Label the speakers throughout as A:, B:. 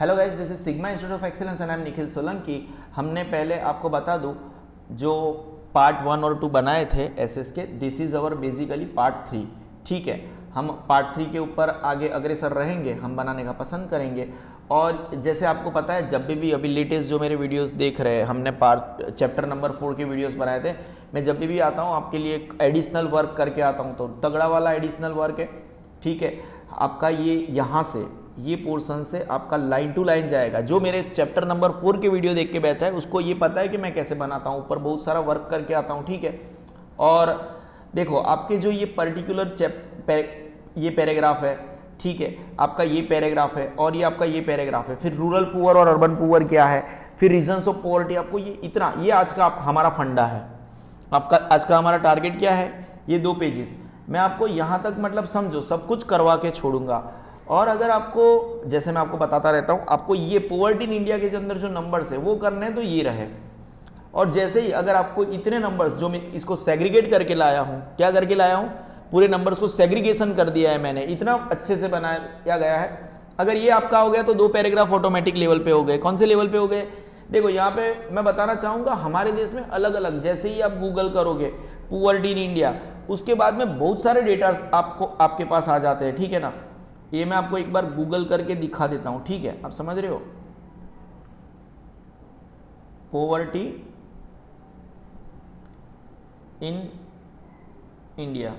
A: Hello guys, this is sigma institute of excellence and I am Nikhil Solanki. हमने पहले आपको बता दूं जो पार्ट 1 और 2 बनाए थे एसएस के, this is our basically part 3। ठीक है, हम पार्ट 3 के ऊपर आगे अग्रसर रहेंगे, हम बनाने का पसंद करेंगे। और जैसे आपको पता है, जब भी अभी लेटेस्ट जो मेरे वीडियोस देख रहे हैं, हमने पार्ट चैप्टर नंबर 4 के वीडियोस बनाए थे। मैं जब भी आता हूँ आपके लिए एक एडिशनल वर्क करके आता हूँ, तो तगड़ा वाला एडिशनल वर्क है। ठीक है, आपका ये यहाँ से ये पोर्शन से आपका लाइन टू लाइन जाएगा। जो मेरे चैप्टर नंबर 4 के वीडियो देख के बैठा है उसको ये पता है कि मैं कैसे बनाता हूँ, ऊपर बहुत सारा वर्क करके आता हूँ। ठीक है, और देखो आपके जो ये पर्टिकुलर ये पैराग्राफ है, ठीक है, आपका ये पैराग्राफ है और ये आपका ये पैराग्राफ है। फिर रूरल पुअर और अर्बन पुअर क्या है, फिर रीजन्स ऑफ पॉवर्टी, आपको ये इतना, ये आज का हमारा फंडा है। आपका आज का हमारा टारगेट क्या है, ये 2 पेजेस मैं आपको यहाँ तक मतलब समझो सब कुछ करवा के छोड़ूंगा। और अगर आपको, जैसे मैं आपको बताता रहता हूँ, आपको ये पॉवर्टी इन इंडिया के अंदर जो नंबर्स है वो करने हैं तो ये रहे। और जैसे ही अगर आपको इतने नंबर्स जो मैं इसको सेग्रीगेट करके लाया हूँ, क्या करके लाया हूँ, पूरे नंबर्स को सेग्रीगेशन कर दिया है मैंने, इतना अच्छे से बनाया गया है। अगर ये आपका हो गया तो 2 पैराग्राफ ऑटोमेटिक लेवल पे हो गए। कौन से लेवल पे हो गए, देखो यहाँ पे मैं बताना चाहूँगा, हमारे देश में अलग अलग, जैसे ही आप गूगल करोगे पॉवर्टी इन इंडिया, उसके बाद में बहुत सारे डेटा आपके पास आ जाते हैं। ठीक है ना, ये मैं आपको एक बार गूगल करके दिखा देता हूं। ठीक है, आप समझ रहे हो, पॉवर्टी इन इंडिया,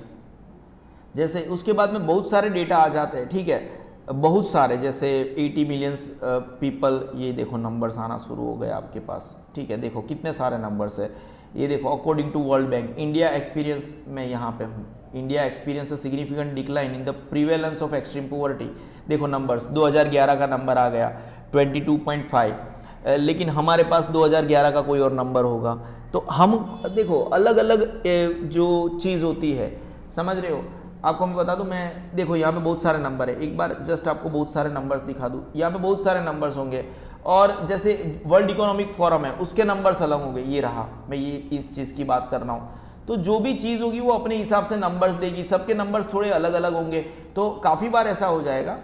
A: जैसे उसके बाद में बहुत सारे डेटा आ जाते हैं। ठीक है, बहुत सारे, जैसे 80 मिलियंस पीपल, ये देखो नंबर्स आना शुरू हो गए आपके पास। ठीक है, देखो कितने सारे नंबर्स है। ये देखो according to world bank, India experience, मैं यहाँ पे हूँ, India experience a significant decline in the prevalence of extreme poverty. देखो नंबर्स, 2011 का नंबर आ गया 22.5, लेकिन हमारे पास 2011 का कोई और नंबर होगा। तो हम देखो अलग अलग जो चीज़ होती है, समझ रहे हो। आपको मैं बता दूं, मैं देखो यहाँ पे बहुत सारे नंबर है, एक बार जस्ट आपको बहुत सारे नंबर्स दिखा दूं। यहाँ पे बहुत सारे नंबर्स होंगे, और जैसे वर्ल्ड इकोनॉमिक फोरम है उसके नंबर्स अलग होंगे। ये रहा, मैं ये इस चीज़ की बात कर रहा हूँ। तो जो भी चीज़ होगी वो अपने हिसाब से नंबर्स देगी, सबके नंबर्स थोड़े अलग अलग होंगे। तो काफ़ी बार ऐसा हो जाएगा,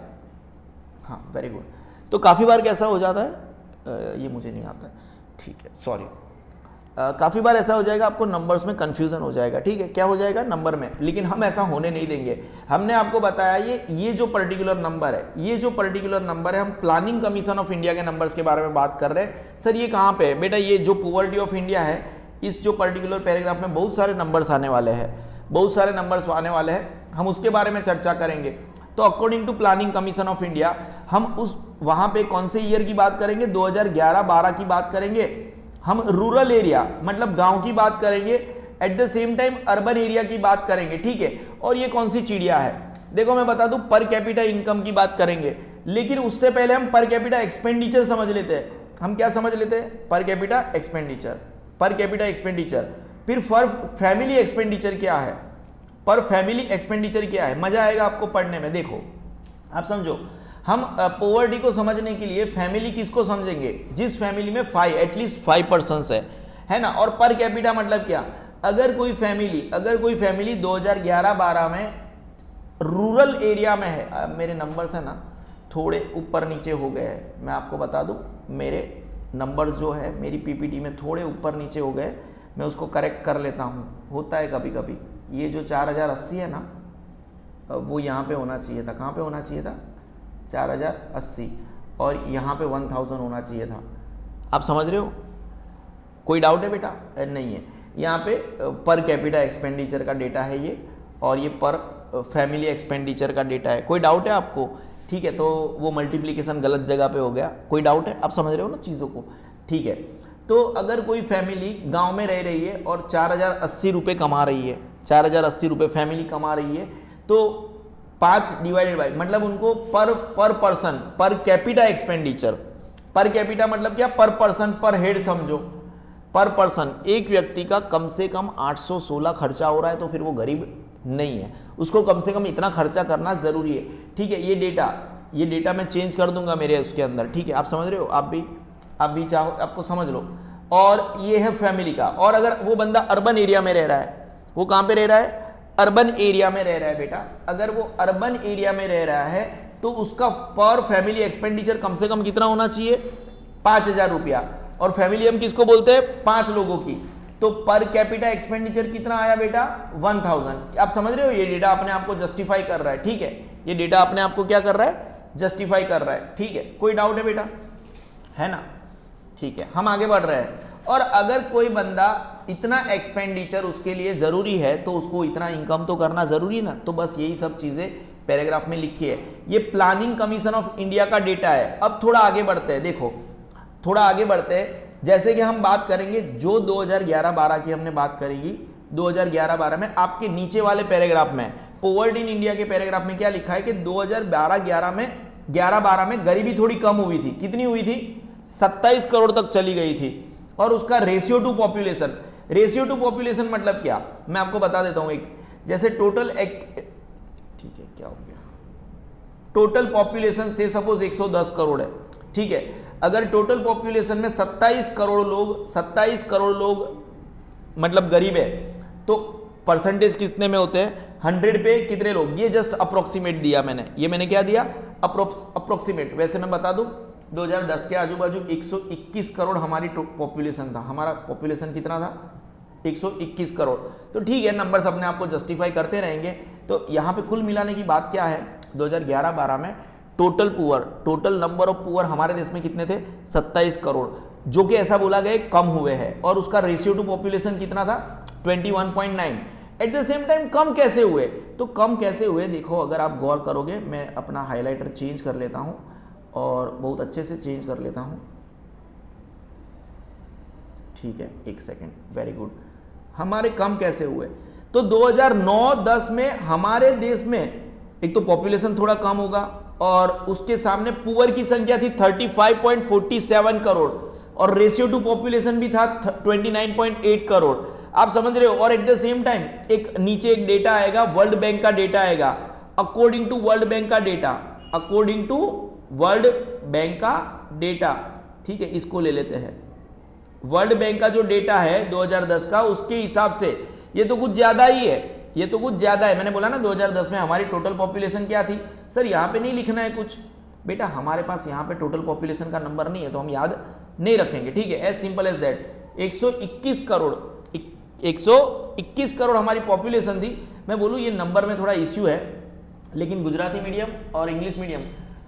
A: हाँ वेरी गुड, तो काफ़ी बार कैसा हो जाता है, ये मुझे नहीं आता है, ठीक है सॉरी, काफ़ी बार ऐसा हो जाएगा आपको नंबर्स में कंफ्यूजन हो जाएगा। ठीक है, क्या हो जाएगा नंबर में, लेकिन हम ऐसा होने नहीं देंगे। हमने आपको बताया ये जो पर्टिकुलर नंबर है, ये जो पर्टिकुलर नंबर है, हम प्लानिंग कमीशन ऑफ इंडिया के नंबर्स के बारे में बात कर रहे हैं। सर ये कहाँ पे है बेटा, ये जो पॉवर्टी ऑफ इंडिया है, इस जो पर्टिकुलर पैराग्राफ में बहुत सारे नंबर्स आने वाले हैं, बहुत सारे नंबर्स आने वाले हैं, हम उसके बारे में चर्चा करेंगे। तो according to Planning commission of India, हम उस वहां पे कौन से ईयर की बात करेंगे, 2011-12 की बात करेंगे। हम रूरल एरिया मतलब गांव की बात करेंगे, eight the same time urban area की बात करेंगे। ठीक है, और ये कौन सी चिड़िया है, देखो मैं बता दूं, पर कैपिटा इनकम की बात करेंगे। लेकिन उससे पहले हम पर कैपिटा एक्सपेंडिचर समझ लेते हैं। हम क्या समझ लेते हैं, पर कैपिटा एक्सपेंडिचर, पर कैपिटा एक्सपेंडिचर। फिर पर फैमिली एक्सपेंडिचर क्या है, पर फैमिली एक्सपेंडिचर क्या है, मजा आएगा आपको पढ़ने में। देखो आप समझो, हम पॉवर्टी को समझने के लिए फैमिली किसको समझेंगे, जिस फैमिली में एटलीस्ट 5 पर्सन्स है ना। और पर कैपिटा मतलब क्या, अगर कोई फैमिली 2011-12 में रूरल एरिया में है, मेरे नंबर्स है ना थोड़े ऊपर नीचे हो गए हैं, मैं आपको बता दूं, मेरे नंबर्स जो है मेरी पीपीटी में थोड़े ऊपर नीचे हो गए, मैं उसको करेक्ट कर लेता हूं, होता है कभी कभी। ये जो 4080 है ना, वो यहाँ पे होना चाहिए था, कहाँ पे होना चाहिए था, 4080, और यहाँ पे 1000 होना चाहिए था। आप समझ रहे हो, कोई डाउट है बेटा, नहीं है। यहाँ पे पर कैपिटा एक्सपेंडिचर का डेटा है ये, और ये पर फैमिली एक्सपेंडिचर का डेटा है। कोई डाउट है आपको, ठीक है, तो वो मल्टीप्लिकेशन गलत जगह पे हो गया, कोई डाउट है, आप समझ रहे हो ना चीज़ों को, ठीक है। तो अगर कोई फैमिली गांव में रह रही है और 4080 रुपये कमा रही है, 4080 रुपये फैमिली कमा रही है, तो 5 डिवाइडेड बाई, मतलब उनको पर पर्सन, पर कैपिटा एक्सपेंडिचर, पर कैपिटा मतलब क्या, पर पर्सन, पर हेड समझो, पर पर्सन एक व्यक्ति का कम से कम 816 खर्चा हो रहा है, तो फिर वो गरीब नहीं है, उसको कम से कम इतना खर्चा करना जरूरी है। ठीक है, ये डेटा मैं चेंज कर दूंगा मेरे उसके अंदर। ठीक है, आप समझ रहे हो, आप भी चाहो आपको समझ लो। और ये है फैमिली का। और अगर वो बंदा अर्बन एरिया में रह रहा है, वो कहाँ पे रह रहा है, अर्बन एरिया में रह रहा है बेटा, अगर वो अर्बन एरिया में रह रहा है तो उसका पर फैमिली एक्सपेंडिचर कम से कम कितना होना चाहिए, 5,000 रुपया। और फैमिली हम किसको बोलते हैं, 5 लोगों की, तो पर कैपिटा एक्सपेंडिचर कितना आया बेटा, 1000। आप समझ रहे हो, ये डेटा अपने आप को जस्टिफाई कर रहा है, ठीक है, ये डेटा अपने आप को क्या कर रहा है, जस्टिफाई कर रहा है, ठीक है। कोई डाउट है बेटा, है ना, ठीक है, हम आगे बढ़ रहे हैं। और अगर कोई बंदा इतना एक्सपेंडिचर उसके लिए जरूरी है तो उसको इतना इनकम तो करना जरूरी है ना, तो बस यही सब चीजें पैराग्राफ में लिखी है। ये प्लानिंग कमीशन ऑफ इंडिया का डेटा है। अब थोड़ा आगे बढ़ते हैं, देखो थोड़ा आगे बढ़ते हैं, जैसे कि हम बात करेंगे जो 2011-12 की हमने बात करेगी, 2011-12 में आपके नीचे वाले पैराग्राफ में पॉवर्टी इन इंडिया के पैराग्राफ में क्या लिखा है कि 2012 में गरीबी थोड़ी कम हुई थी। कितनी हुई थी, 27 करोड़ तक चली गई थी। और उसका ratio two population, ratio two population मतलब क्या, मैं आपको बता देता हूं। एक जैसे टोटल ठीक है, क्या हो गया, टोटल पॉपुलेशन से सपोज 110 करोड़ है, ठीक है। अगर टोटल पॉपुलेशन में 27 करोड़ लोग मतलब गरीब है, तो परसेंटेज कितने में होते हैं, 100 पे कितने लोग, ये जस्ट अप्रोक्सीमेट दिया मैंने, ये मैंने क्या दिया, अप्रोक्सीमेट। वैसे मैं बता दूं 2010 के आजू बाजू 121 करोड़ हमारी पॉपुलेशन था। हमारा पॉपुलेशन कितना था, 121 करोड़। तो ठीक है, नंबर्स अपने आप को जस्टिफाई करते रहेंगे। तो यहाँ पे कुल मिलाने की बात क्या है, 2011-12 में टोटल नंबर ऑफ पुअर हमारे देश में कितने थे, 27 करोड़, जो कि ऐसा बोला गया कम हुए हैं। और उसका रेशियो टू पॉपुलेशन कितना था, 21.9। एट द सेम टाइम कम कैसे हुए, तो कम कैसे हुए देखो, अगर आप गौर करोगे, मैं अपना हाईलाइटर चेंज कर लेता हूं और बहुत अच्छे से चेंज कर लेता हूं, ठीक है, एक सेकेंड, वेरी गुड। हमारे कम कैसे हुए, तो 2009-10 में हमारे देश में एक तो पॉपुलेशन थोड़ा कम होगा और उसके सामने पुअर की संख्या थी 35.47 करोड़ और रेशियो टू पॉपुलेशन भी था 29.8 करोड़। आप समझ रहे हो। और एट द सेम टाइम एक नीचे एक डेटा आएगा, वर्ल्ड बैंक का डेटा आएगा, अकॉर्डिंग टू वर्ल्ड बैंक का data, according to world Bank का डेटा, ठीक है, इसको ले लेते हैं। वर्ल्ड बैंक का जो डेटा है 2010 का, उसके हिसाब से ये तो कुछ ज्यादा ही है, ये तो कुछ ज्यादा है। मैंने बोला ना 2010 में हमारी टोटल पॉपुलेशन क्या थी, सर यहाँ पे नहीं लिखना है कुछ, बेटा हमारे पास यहाँ पे टोटल पॉपुलेशन का नंबर नहीं है तो हम याद नहीं रखेंगे, ठीक है, as simple as that. 121 crore हमारी पॉपुलेशन थी। मैं बोलूँ ये नंबर में थोड़ा इश्यू है, लेकिन गुजराती मीडियम और इंग्लिश मीडियम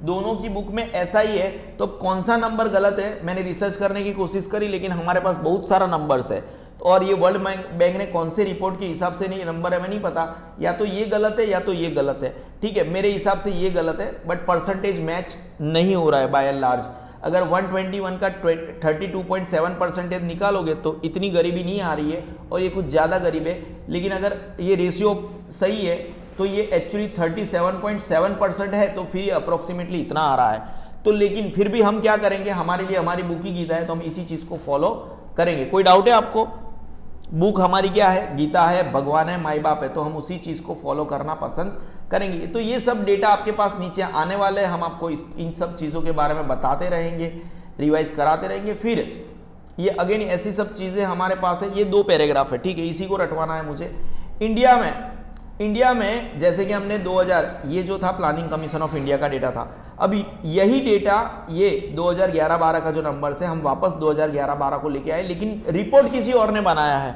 A: दोनों की बुक में ऐसा ही है, तो कौन सा नंबर गलत है मैंने रिसर्च करने की कोशिश करी, लेकिन हमारे पास बहुत सारा नंबर्स है। और ये वर्ल्ड बैंक ने कौन से रिपोर्ट के हिसाब से नहीं नंबर है मैं नहीं पता, या तो ये गलत है या तो ये गलत है, ठीक है, मेरे हिसाब से ये गलत है, बट परसेंटेज मैच नहीं हो रहा है बाय एंड लार्ज। अगर 121 का 32.7% निकालोगे तो इतनी गरीबी नहीं आ रही है और ये कुछ ज़्यादा गरीब है। लेकिन अगर ये रेशियो सही है तो ये एक्चुअली 37.7% है, तो फिर ये अप्रोक्सीमेटली इतना आ रहा है। तो लेकिन फिर भी हम क्या करेंगे, हमारे लिए हमारी बुक ही गीता है, तो हम इसी चीज़ को फॉलो करेंगे। कोई डाउट है आपको, बुक हमारी क्या है, गीता है, भगवान है, माई बाप है, तो हम उसी चीज़ को फॉलो करना पसंद करेंगे। तो ये सब डेटा आपके पास नीचे आने वाले हैं, हम आपको इन सब चीज़ों के बारे में बताते रहेंगे, रिवाइज कराते रहेंगे। फिर ये अगेन ऐसी सब चीज़ें हमारे पास है। ये 2 पैराग्राफ है, ठीक है, इसी को रटवाना है मुझे। इंडिया में जैसे कि हमने 2000 ये जो था प्लानिंग कमीशन ऑफ इंडिया का डेटा था, अभी यही डेटा ये 2011-12 का जो नंबर से हम वापस 2011-12 को लेके आए, लेकिन रिपोर्ट किसी और ने बनाया है।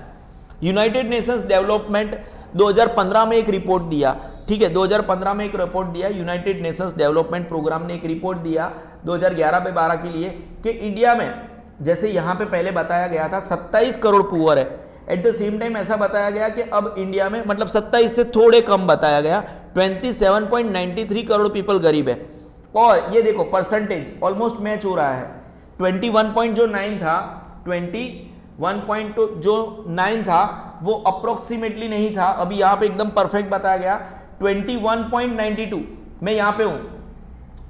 A: यूनाइटेड नेशंस डेवलपमेंट 2015 में एक रिपोर्ट दिया, ठीक है, 2015 में एक रिपोर्ट दिया, यूनाइटेड नेशंस डेवलपमेंट प्रोग्राम ने एक रिपोर्ट दिया 2011-12 के लिए कि इंडिया में जैसे यहाँ पे पहले बताया गया था 27 करोड़ पुअर है, एट द सेम टाइम ऐसा बताया गया कि अब इंडिया में मतलब 27 से थोड़े कम बताया गया 27.93 करोड़ पीपल गरीब है। और ये देखो परसेंटेज ऑलमोस्ट मैच हो रहा है, 21.9 था, 21.9 था वो अप्रोक्सीमेटली नहीं था, अभी यहाँ पे एकदम परफेक्ट बताया गया 21.92। मैं यहाँ पे हूँ,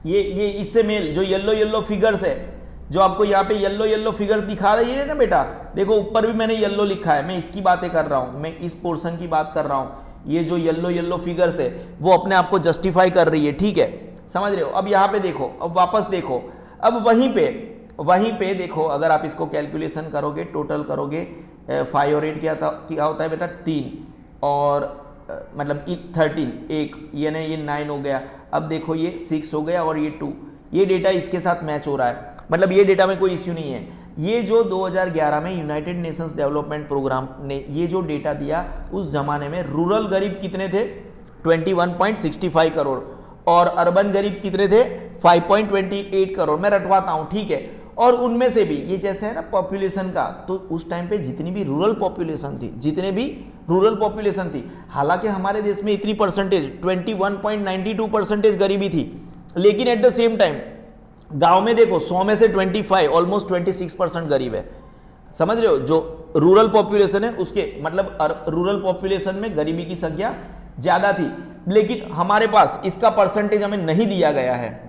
A: ये इससे मेल जो येलो फिगर्स है, जो आपको यहाँ पे येलो फिगर्स दिखा रही है ना बेटा, देखो ऊपर भी मैंने येलो लिखा है, मैं इसकी बातें कर रहा हूँ, मैं इस पोर्शन की बात कर रहा हूँ। ये जो येलो फिगर्स है वो अपने आप को जस्टिफाई कर रही है, ठीक है, समझ रहे हो। अब यहाँ पे देखो, अब वापस देखो, अब वहीं पे देखो, अगर आप इसको कैलकुलेशन करोगे, टोटल करोगे, 5 और 8 क्या होता है बेटा 3 और मतलब 13, एक ये 9 हो गया। अब देखो ये 6 हो गया और ये 2, ये डेटा इसके साथ मैच हो रहा है, मतलब ये डेटा में कोई इश्यू नहीं है। ये जो 2011 में यूनाइटेड नेशंस डेवलपमेंट प्रोग्राम ने ये जो डेटा दिया, उस जमाने में रूरल गरीब कितने थे 21.65 करोड़ और अर्बन गरीब कितने थे 5.28 करोड़। मैं रटवाता हूं, ठीक है। और उनमें से भी ये जैसे है ना पॉपुलेशन का, तो उस टाइम पे जितनी भी रूरल पॉपुलेशन थी, जितने भी रूरल पॉपुलेशन थी, हालांकि हमारे देश में इतनी परसेंटेज 21.92% गरीबी थी, लेकिन एट द सेम टाइम गांव में देखो 100 में से 25 ऑलमोस्ट 26% गरीब है। समझ रहे हो, जो रूरल पॉपुलेशन है उसके मतलब रूरल पॉपुलेशन में गरीबी की संख्या ज्यादा थी, लेकिन हमारे पास इसका परसेंटेज हमें नहीं दिया गया है।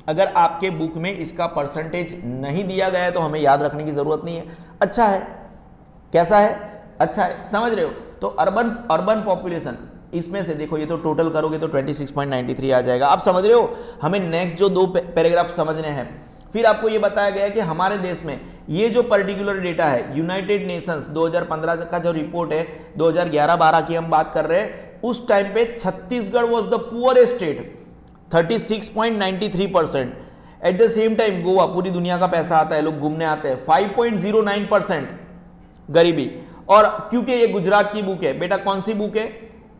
A: अगर आपके बुक में इसका परसेंटेज नहीं दिया गया है तो हमें याद रखने की जरूरत नहीं है। अच्छा है, कैसा है, अच्छा है, समझ रहे हो। तो अर्बन पॉपुलेशन, इसमें से देखो ये तो टोटल करोगे तो 26.93 आ जाएगा। आप समझ रहे हो, हमें नेक्स्ट जो 2 पैराग्राफ समझने हैं। फिर आपको ये बताया गया कि हमारे देश में ये जो पर्टिकुलर डेटा है, यूनाइटेड नेशंस 2015 का जो रिपोर्ट है, 2011-12 की हम बात कर रहे हैं, उस टाइम पे Chhattisgarh was the poorest state 36.93%। Eight the same time Goa, पूरी दुनिया का पैसा आता है, लोग घूमने आते हैं, 5.09% गरीबी। और क्योंकि ये गुजरात की बुक है बेटा, कौन सी बुक है,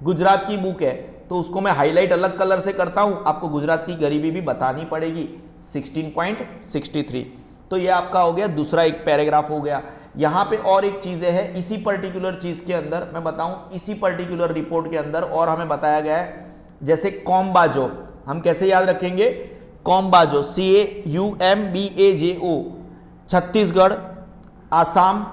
A: गुजरात की बुक है, तो उसको मैं हाईलाइट अलग कलर से करता हूं, आपको गुजरात की गरीबी भी बतानी पड़ेगी, 16.63। तो ये आपका हो गया दूसरा एक पैराग्राफ हो गया। यहां पे और एक चीजें है इसी पर्टिकुलर चीज के अंदर, मैं बताऊं इसी पर्टिकुलर रिपोर्ट के अंदर, और हमें बताया गया है जैसे कॉम्बाजो, हम कैसे याद रखेंगे, कॉम्बाजो CAUMBAJO, छत्तीसगढ़, आसाम,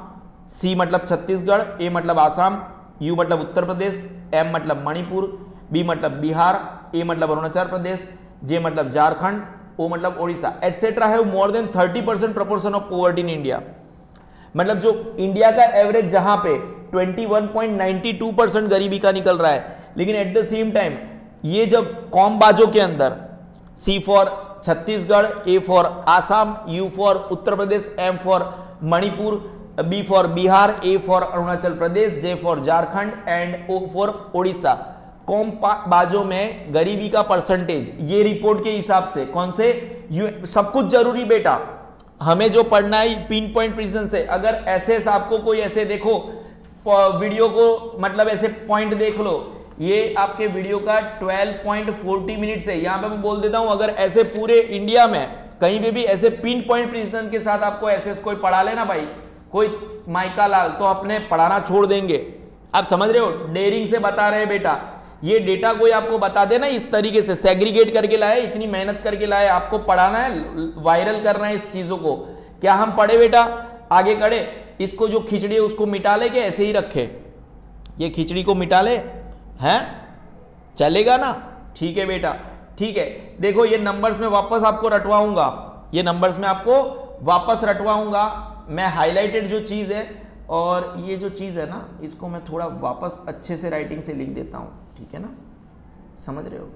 A: C मतलब छत्तीसगढ़, A मतलब आसाम, U मतलब उत्तर प्रदेश, M मतलब मणिपुर, B मतलब बिहार, A मतलब अरुणाचल प्रदेश, J मतलब झारखंड, O मतलब Odisha, etcetera have more than 30% proportion of poverty in India. मतलब जो इंडिया का एवरेज जहां पे 21.92% गरीबी का निकल रहा है, लेकिन एट द सेम टाइम ये जब कॉम्बाजो के अंदर C for Chhattisgarh, A for Assam, U for Uttar Pradesh, M for Manipur, B for Bihar, A for Arunachal Pradesh, J for Jharkhand and O for Odisha, कॉम्बाजो में गरीबी का परसेंटेज ये रिपोर्ट के हिसाब से कौन से, सब कुछ जरूरी बेटा, हमें जो पढ़ना है पिन पॉइंट प्रिसीजन से। अगर ऐसे आपको कोई ऐसे देखो वीडियो को, मतलब ऐसे पॉइंट देख लो, ये आपके वीडियो का 12.40 मिनट्स है, यहां पे मैं बोल देता हूं, अगर ऐसे पूरे इंडिया में कहीं पे भी ऐसे पिन पॉइंट प्रिसीजन के साथ आपको ऐसे कोई पढ़ा लेना भाई, कोई माइका लाल, तो अपने पढ़ाना छोड़ देंगे। आप समझ रहे हो, डेयरिंग से बता रहे बेटा, ये डेटा कोई आपको बता देना इस तरीके से सेग्रीगेट करके लाए, इतनी मेहनत करके लाए, आपको पढ़ाना है, वायरल करना है इस चीजों को। क्या हम पढ़े बेटा, आगे करे, इसको जो खिचड़ी है उसको मिटा ले के ऐसे ही रखे, ये खिचड़ी को मिटा ले, हैं, चलेगा ना, ठीक है बेटा, ठीक है। देखो ये नंबर्स में वापस आपको रटवाऊंगा, ये नंबर्स में आपको वापस रटवाऊंगा मैं, हाईलाइटेड जो चीज है, और ये जो चीज है ना, इसको मैं थोड़ा वापस अच्छे से राइटिंग से लिख देता हूं, ठीक है ना, समझ रहे हो,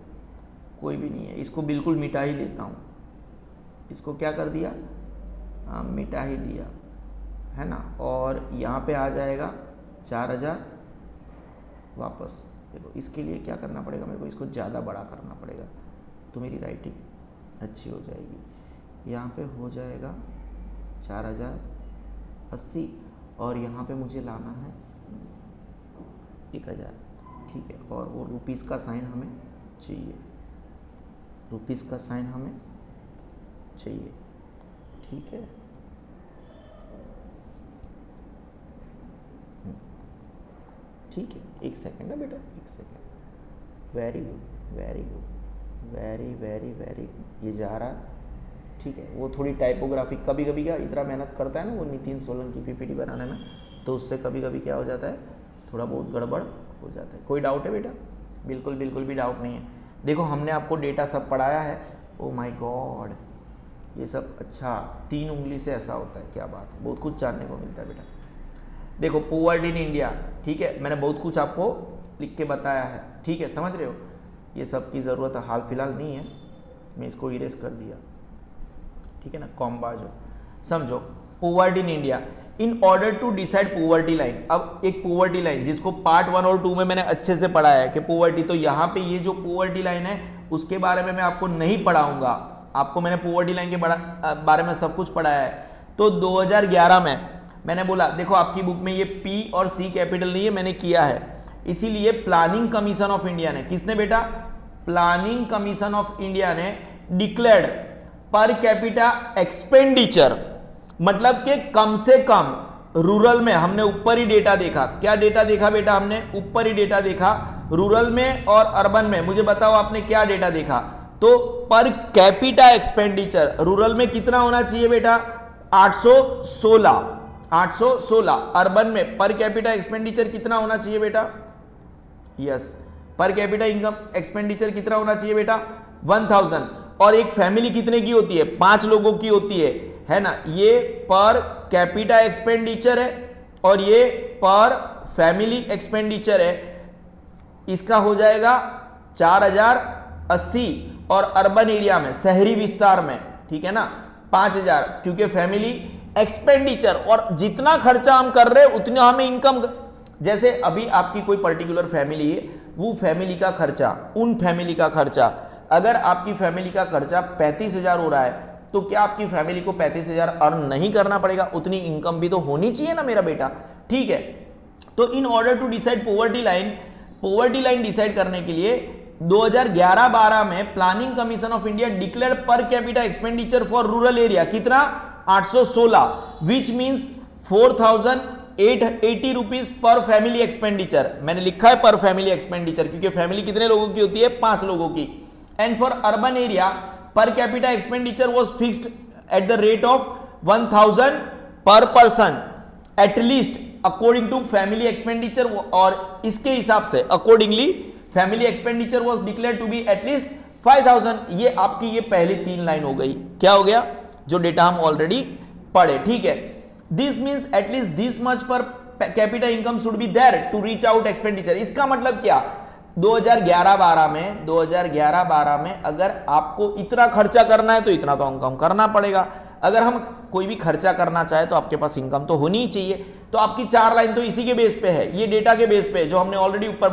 A: कोई भी नहीं है, इसको बिल्कुल मिटा ही देता हूं, इसको क्या कर दिया, मिटा ही दिया है ना, और यहां पे आ जाएगा 4000 वापस। देखो इसके लिए क्या करना पड़ेगा मेरे को, इसको ज़्यादा बड़ा करना पड़ेगा तो मेरी राइटिंग अच्छी हो जाएगी। यहाँ पे हो जाएगा 4080 और यहाँ पे मुझे लाना है 1000, ठीक है। और वो रुपीज़ का साइन हमें चाहिए, रुपीज़ का साइन हमें चाहिए, ठीक है। ठीक है, एक सेकंड है बेटा, एक second, very good very good, very very very good, ये जा रहा है, ठीक है। वो थोड़ी टाइपोग्राफी कभी कभी क्या इतना मेहनत करता है ना वो नितिन सोलंकी पीपीटी बनाने में, तो उससे कभी कभी क्या हो जाता है, थोड़ा बहुत गड़बड़ हो जाता है। कोई डाउट है बेटा? बिल्कुल बिल्कुल भी डाउट नहीं है। देखो हमने आपको डेटा सब पढ़ाया है, ओ माय गॉड ये सब, अच्छा 3 उंगली से ऐसा होता है, क्या बात है, बहुत कुछ जानने को मिलता है बेटा। देखो पॉवर्टी इन इंडिया, ठीक है, मैंने बहुत कुछ आपको लिख के बताया है, ठीक है, समझ रहे हो। ये सब की ज़रूरत हाल फिलहाल नहीं है, मैं इसको इरेज कर दिया, ठीक है ना। कॉम्बाजो समझो, poverty in India, in order to decide poverty line. अब एक पॉवर्टी लाइन जिसको पार्ट 1 और 2 में मैंने अच्छे से पढ़ाया है कि पॉवर्टी, तो यहाँ पे ये जो पॉवर्टी लाइन है उसके बारे में मैं आपको नहीं पढ़ाऊंगा, आपको मैंने पॉवर्टी लाइन के बारे में सब कुछ पढ़ाया है। तो 2011 में मैंने बोला देखो आपकी बुक में ये पी और सी कैपिटल नहीं है, मैंने किया है, इसीलिए प्लानिंग कमीशन ऑफ इंडिया ने, किसने बेटा, प्लानिंग कमीशन ऑफ इंडिया ने डिक्लेयर्ड पर कैपिटा एक्सपेंडिचर, मतलब कि कम से कम रूरल में, हमने ऊपर ही डेटा देखा, क्या डेटा देखा बेटा, हमने ऊपर ही डेटा देखा, रूरल में और अर्बन में, मुझे बताओ आपने क्या डेटा देखा, तो पर कैपिटा एक्सपेंडिचर रूरल में कितना होना चाहिए बेटा, 816, अर्बन में पर कैपिटा एक्सपेंडिचर कितना होना चाहिए बेटा, यस, पर कैपिटा इनकम एक्सपेंडिचर कितना होना चाहिए बेटा, 1000, और एक फैमिली कितने की होती है, 5 लोगों की होती है ना, ये पर कैपिटा एक्सपेंडिचर है और ये पर फैमिली एक्सपेंडिचर है, इसका हो जाएगा 4080, और अर्बन एरिया में, शहरी विस्तार में, ठीक है ना, 5000, क्योंकि फैमिली एक्सपेंडिचर, और जितना खर्चा हम कर रहे हैं उतना हमें इनकम, जैसे अभी आपकी कोई पर्टिकुलर फैमिली है, वो फैमिली का खर्चा, उन फैमिली का खर्चा, अगर आपकी फैमिली का खर्चा 35,000 हो रहा है, तो क्या आपकी फैमिली को 35,000 अर्न नहीं करना पड़ेगा, उतनी इनकम भी तो होनी चाहिए ना मेरा बेटा, ठीक है। तो in order to decide poverty line decide करने के लिए 2011-12 में Planning commission of India declared per capita expenditure for rural area कितना, 816, which means 4,880 rupees per family expenditure, मैंने लिखा है पर फैमिली एक्सपेंडिचर क्योंकि फैमिली कितने लोगों की होती है, 5 लोगों की। And for urban area per capita expenditure was fixed at the rate of 1000 per person at least according to family expenditure, और इसके हिसाब से accordingly family expenditure was declared to be at least 5000। ये आपकी ये पहली 3 लाइन हो गई, क्या हो गया, जो डेटा हम ऑलरेडी पढ़े, ठीक है। This means at least this much per capita income should be there to reach out expenditure. इसका मतलब क्या, 2011-12 में अगर आपको इतना खर्चा करना है तो इतना तो इनकम करना पड़ेगा। अगर हम कोई भी खर्चा करना चाहे तो आपके पास इनकम तो होनी ही चाहिए। तो आपकी 4 लाइन तो इसी के बेस पे है, ये डेटा के बेस पे जो हमने ऑलरेडी ऊपर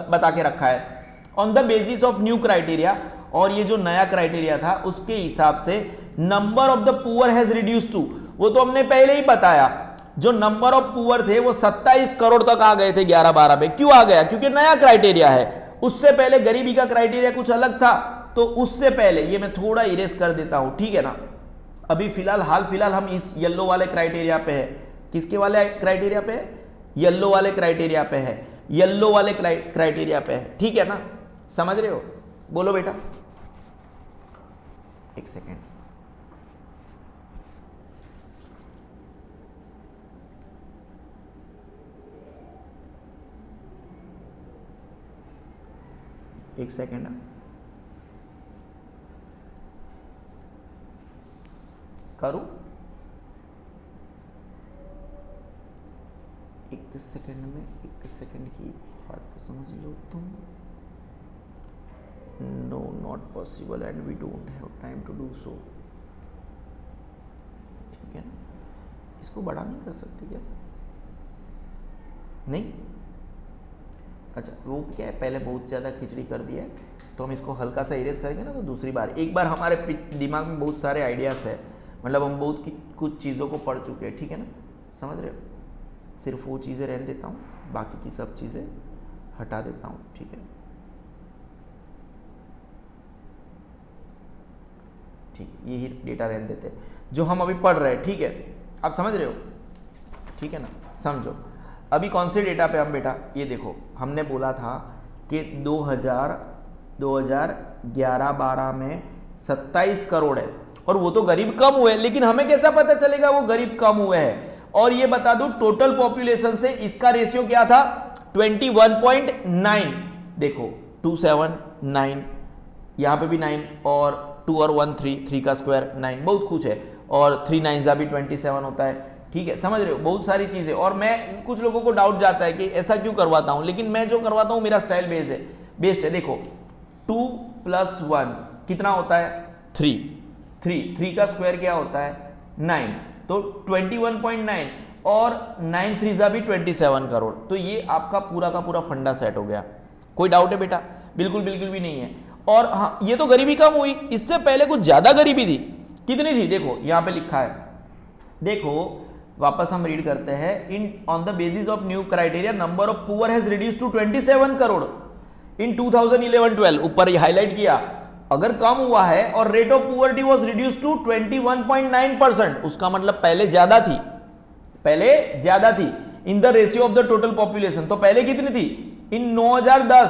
A: बता के रखा है, on the basis of new criteria. और ये जो नया क्राइटेरिया था उसके हिसाब से number of the poor has reduce to, वो तो हमने पहले ही बताया, जो नंबर ऑफ पुअर थे वो 27 करोड़ तक आ गए थे 11-12 में। क्यों आ गया, क्योंकि नया क्राइटेरिया है। उससे पहले गरीबी का क्राइटेरिया कुछ अलग था, तो उससे पहले ये मैं थोड़ा इरेज कर देता हूं, ठीक है ना। अभी हाल फिलहाल हम इस येलो वाले क्राइटेरिया पे है। किसके वाले क्राइटेरिया पे है, येलो वाले क्राइटेरिया पे है, येलो वाले क्राइटेरिया पे है, ठीक है ना, समझ रहे हो, बोलो बेटा। एक सेकेंड, एक सेकेंड, करूं, एक सेकेंड में, एक सेकेंड की बात समझ लो तुम। No not possible and we don't have time to do so, ठीक है ना। इसको बड़ा नहीं कर सकते क्या, नहीं, अच्छा वो क्या है, पहले बहुत ज़्यादा खिचड़ी कर दिया है, तो हम इसको हल्का सा इरेज करेंगे ना, तो दूसरी बार एक बार हमारे दिमाग में बहुत सारे आइडियाज़ है, मतलब हम बहुत कुछ चीज़ों को पढ़ चुके हैं, ठीक है ना, समझ रहे हो। सिर्फ वो चीज़ें रहने देता हूँ, बाकी की सब चीज़ें हटा देता हूँ, ठीक है, ठीक है, यही डेटा रहने देते हैं जो हम अभी पढ़ रहे हैं, ठीक है, आप समझ रहे हो, ठीक है ना, समझो। अभी कौन से डेटा पे हम बेटा, ये देखो हमने बोला था कि 2011-12 में 27 करोड़ है, और वो तो गरीब कम हुए, लेकिन हमें कैसा पता चलेगा वो गरीब कम हुए हैं। और ये बता दूं टोटल पॉपुलेशन से इसका रेशियो क्या था, 21.9, देखो 279, यहाँ पे भी 9, और 2 और 1 3 का स्क्वायर 9, बहुत कुछ है, और 3 9 भी 27 होता है, ठीक है, समझ रहे हो, बहुत सारी चीजें। और मैं, कुछ लोगों को डाउट जाता है कि ऐसा क्यों करवाता हूं, लेकिन मैं जो करवाता हूं मेरा स्टाइल बेस्ड है। देखो 2 + 1 कितना होता है, 3 का स्क्वायर क्या होता है, 9, तो 21.9, और 9 3 भी 27 करोड़। तो ये आपका पूरा का पूरा फंडा सेट हो गया। कोई डाउट है बेटा, बिल्कुल भी नहीं है। और हाँ, ये तो गरीबी कम हुई, इससे पहले कुछ ज्यादा गरीबी थी। कितनी थी देखो यहां पे लिखा है, देखो वापस हम रीड करते हैं। In on the basis of new criteria number of poor has reduce to 27 crore in 2011-12। ऊपर ये हाईलाइट किया, अगर कम हुआ है और rate of poverty was reduce to 21.9%, उसका मतलब पहले ज्यादा थी, पहले ज्यादा थी in the ratio of the total population. तो पहले कितनी थी in 2010,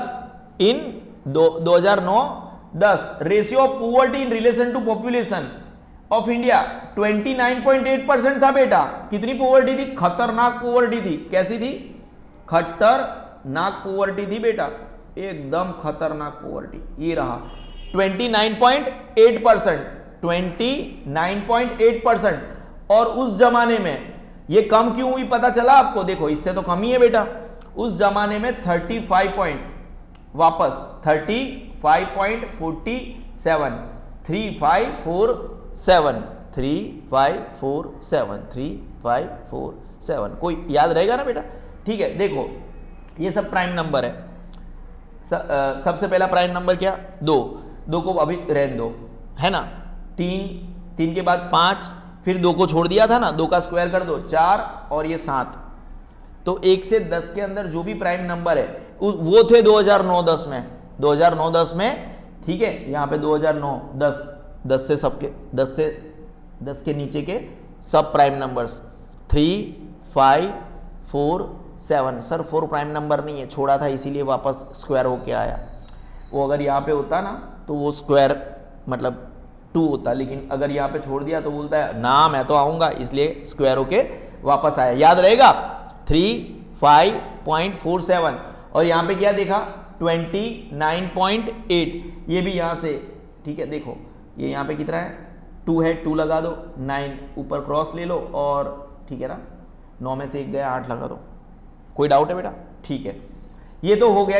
A: in 2009-10 ratio of poverty in relation to population of India 29.8% था बेटा। कितनी पॉवर्टी थी, खतरनाक पॉवर्टी थी। कैसी थी, खतरनाक पॉवर्टी थी बेटा, एकदम खतरनाक पॉवर्टी। ये रहा 29.8%, 29.8%। और उस जमाने में ये कम क्यों हुई पता चला आपको, देखो इससे तो कम ही है बेटा। उस जमाने में 35 पॉइंट, वापस 35.47, 3547 कोई याद रहेगा ना बेटा। ठीक है, देखो ये सब प्राइम नंबर है। सबसे पहला प्राइम नंबर क्या, 2 को अभी रहने दो, है ना। 3 के बाद 5, फिर 2 को छोड़ दिया था ना, 2 का स्क्वायर कर दो 4 और ये 7। तो 1 से 10 के अंदर जो भी प्राइम नंबर है वो थे 2009-10 में, 2009-10 में। ठीक है, यहाँ पे 2009-10, 10 से सबके 10 के नीचे के सब prime numbers 3, 5, 4, 7। Sir 4 prime number नहीं है, छोड़ा था इसीलिए वापस स्क्वायर होके आया। वो अगर यहाँ पे होता ना तो वो स्क्वायर मतलब 2 होता, लेकिन अगर यहाँ पे छोड़ दिया तो बोलता है ना मैं तो आऊंगा, इसलिए स्क्वायर होके वापस आया। याद रहेगा 35.47। और यहाँ पे क्या देखा 29.8, ये भी यहाँ से। ठीक है, देखो ये यहाँ पे कितना है 2 है, 2 लगा दो, 9 ऊपर क्रॉस ले लो और ठीक है ना, 9 में से 1 गया 8 लगा दो। कोई डाउट है बेटा, ठीक है। ये तो हो गया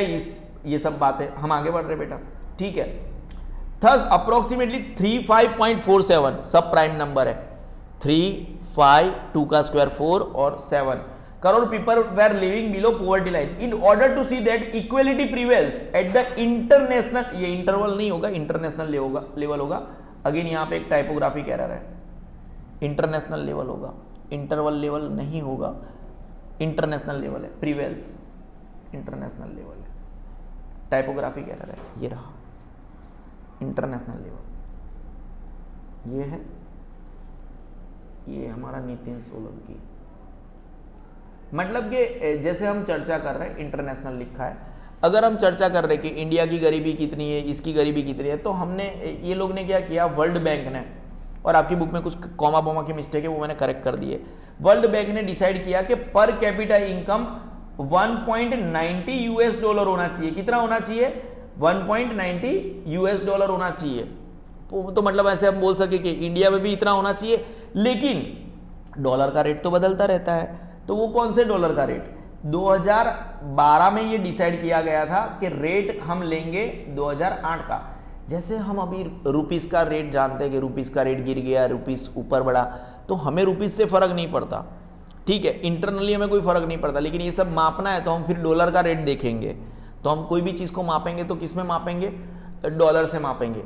A: ये सब बातें, हम आगे बढ़ रहे बेटा। ठीक है, थस अप्रोक्सीमेटली 35.47 सब प्राइम नंबर है। 3, 5, 2 का स्क्वायर 4 और 7 crore people were living below poverty line. In order to see that equality prevails at the international, ये इंटरवल नहीं होगा, इंटरनेशनल लेवल होगा। अगेन यहाँ पे एक टाइपोग्राफी एरर है, इंटरनेशनल लेवल होगा, इंटरवल लेवल नहीं होगा, इंटरनेशनल लेवल है, प्रिवेल्स इंटरनेशनल लेवल है, टाइपोग्राफिक एरर है। ये रहा इंटरनेशनल लेवल, ये है, ये हमारा नितिन सोलंकी। मतलब कि जैसे हम चर्चा कर रहे हैं इंटरनेशनल लिखा है, अगर हम चर्चा कर रहे हैं कि इंडिया की गरीबी कितनी है, इसकी गरीबी कितनी है, तो हमने ये लोग ने क्या किया, वर्ल्ड बैंक ने, और आपकी बुक में कुछ कॉमा बोमा की मिस्टेक है वो मैंने करेक्ट कर दिए। वर्ल्ड बैंक ने डिसाइड किया कि पर कैपिटा इनकम 1.90 यूएस डॉलर होना चाहिए। कितना होना चाहिए, 1.90 यूएस डॉलर होना चाहिए। तो मतलब ऐसे हम बोल सके कि इंडिया में भी इतना होना चाहिए, लेकिन डॉलर का रेट तो बदलता रहता है। तो वो कौन से डॉलर का रेट, 2012 में ये डिसाइड किया गया था कि रेट हम लेंगे 2008 का। जैसे हम अभी रुपीस का रेट जानते हैं कि रुपीस का रेट गिर गया, रुपीस ऊपर बढ़ा, तो हमें रुपीस से फर्क नहीं पड़ता। ठीक है, इंटरनली हमें कोई फर्क नहीं पड़ता, लेकिन ये सब मापना है तो हम फिर डॉलर का रेट देखेंगे। तो हम कोई भी चीज को मापेंगे तो किस में मापेंगे, डॉलर से मापेंगे।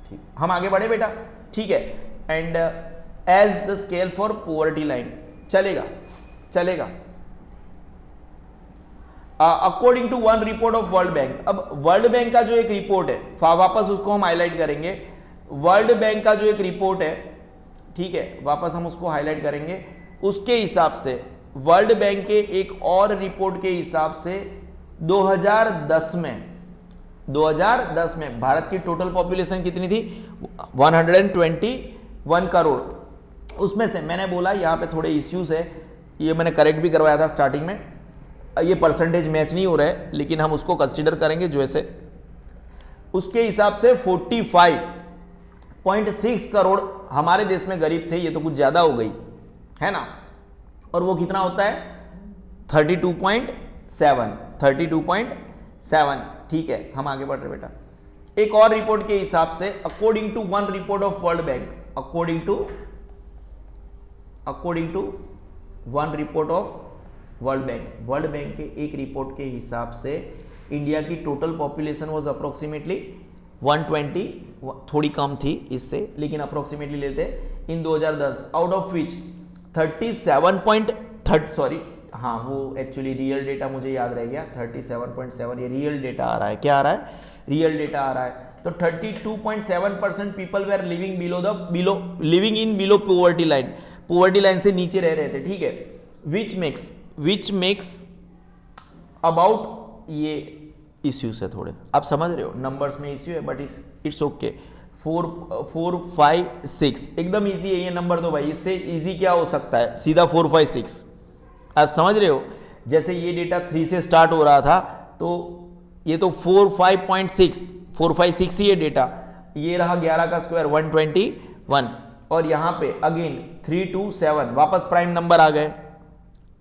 A: ठीक, हम आगे बढ़े बेटा। ठीक है, and as the scale for poverty line, चलेगा चलेगा। According to one report of World Bank. अब वर्ल्ड बैंक का जो एक रिपोर्ट है, वापस उसको हम हाईलाइट करेंगे। वर्ल्ड बैंक का जो एक रिपोर्ट है, ठीक है, वापस हम उसको हाईलाइट करेंगे। उसके हिसाब से वर्ल्ड बैंक के एक और रिपोर्ट के हिसाब से 2010 में भारत की टोटल पॉपुलेशन कितनी थी, 121 करोड़। उसमें से मैंने बोला यहाँ पे थोड़े इश्यूज है, ये मैंने करेक्ट भी करवाया था स्टार्टिंग में, ये परसेंटेज मैच नहीं हो रहा है, लेकिन हम उसको कंसीडर करेंगे जो ऐसे। उसके हिसाब से 45.6 करोड़ हमारे देश में गरीब थे। ये तो कुछ ज्यादा हो गई है ना, और वो कितना होता है 32.7। ठीक है, हम आगे बढ़ रहे बेटा। एक और रिपोर्ट के हिसाब से according to one report of World Bank, according to one report of World Bank के एक रिपोर्ट के हिसाब से इंडिया की टोटल पॉपुलेशन वाज अप्रोक्सीमेटली 120, थोड़ी कम थी इससे, लेकिन अप्रोक्सीमेटली लेते इन 2010, आउट ऑफ विच 37.30 सॉरी हाँ वो एक्चुअली रियल डेटा मुझे याद रह गया, 37.7 ये रियल डेटा आ रहा है, क्या आ रहा है, रियल डेटा आ रहा है। तो 32.7% people were living living in below poverty line से नीचे रह रहे थे, ठीक है। विच मेक्स अबाउट, ये इश्यूज है थोड़े, आप समझ रहे हो, नंबर्स में इश्यू है बट इट्स ओके। 4 5 6 एकदम इजी है ये नंबर, तो भाई इससे इजी क्या हो सकता है, सीधा 4 5 6, आप समझ रहे हो। जैसे ये डेटा 3 से स्टार्ट हो रहा था, तो ये तो 4 5 6 ही है डेटा, ये रहा 11 का स्क्वायर 121, और यहाँ पे अगेन 3 2 7 वापस प्राइम नंबर आ गए,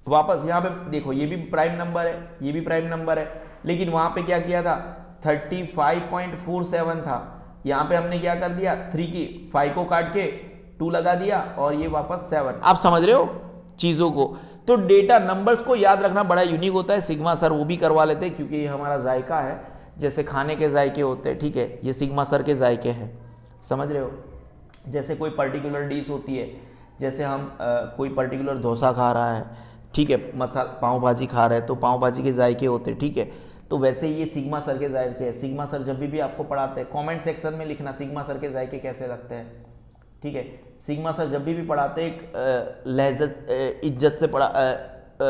A: वापस यहाँ पे देखो ये भी प्राइम नंबर है, ये भी प्राइम नंबर है, लेकिन वहां पे क्या किया था 35.47 था, यहाँ पे हमने क्या कर दिया 3 की 5 को काट के 2 लगा दिया और ये वापस 7, आप समझ रहे हो चीजों को। तो डेटा नंबर्स को याद रखना बड़ा यूनिक होता है, सिग्मा सर वो भी करवा लेते हैं क्योंकि ये हमारा जायका है, जैसे खाने के जायके होते हैं, ठीक है, ये सिग्मा सर के जायके हैं, समझ रहे हो। जैसे कोई पर्टिकुलर डिश होती है, जैसे हम कोई पर्टिकुलर डोसा खा रहा है, ठीक है, पाव भाजी खा रहे हैं तो पाव भाजी के जायके होते हैं, ठीक है, तो वैसे ये सिग्मा सर के जायके हैं। सिग्मा सर जब भी आपको पढ़ाते हैं, कमेंट सेक्शन में लिखना सिग्मा सर के जायके कैसे लगते हैं, ठीक है। सिग्मा सर जब भी पढ़ाते हैं एक लहजा इज्जत से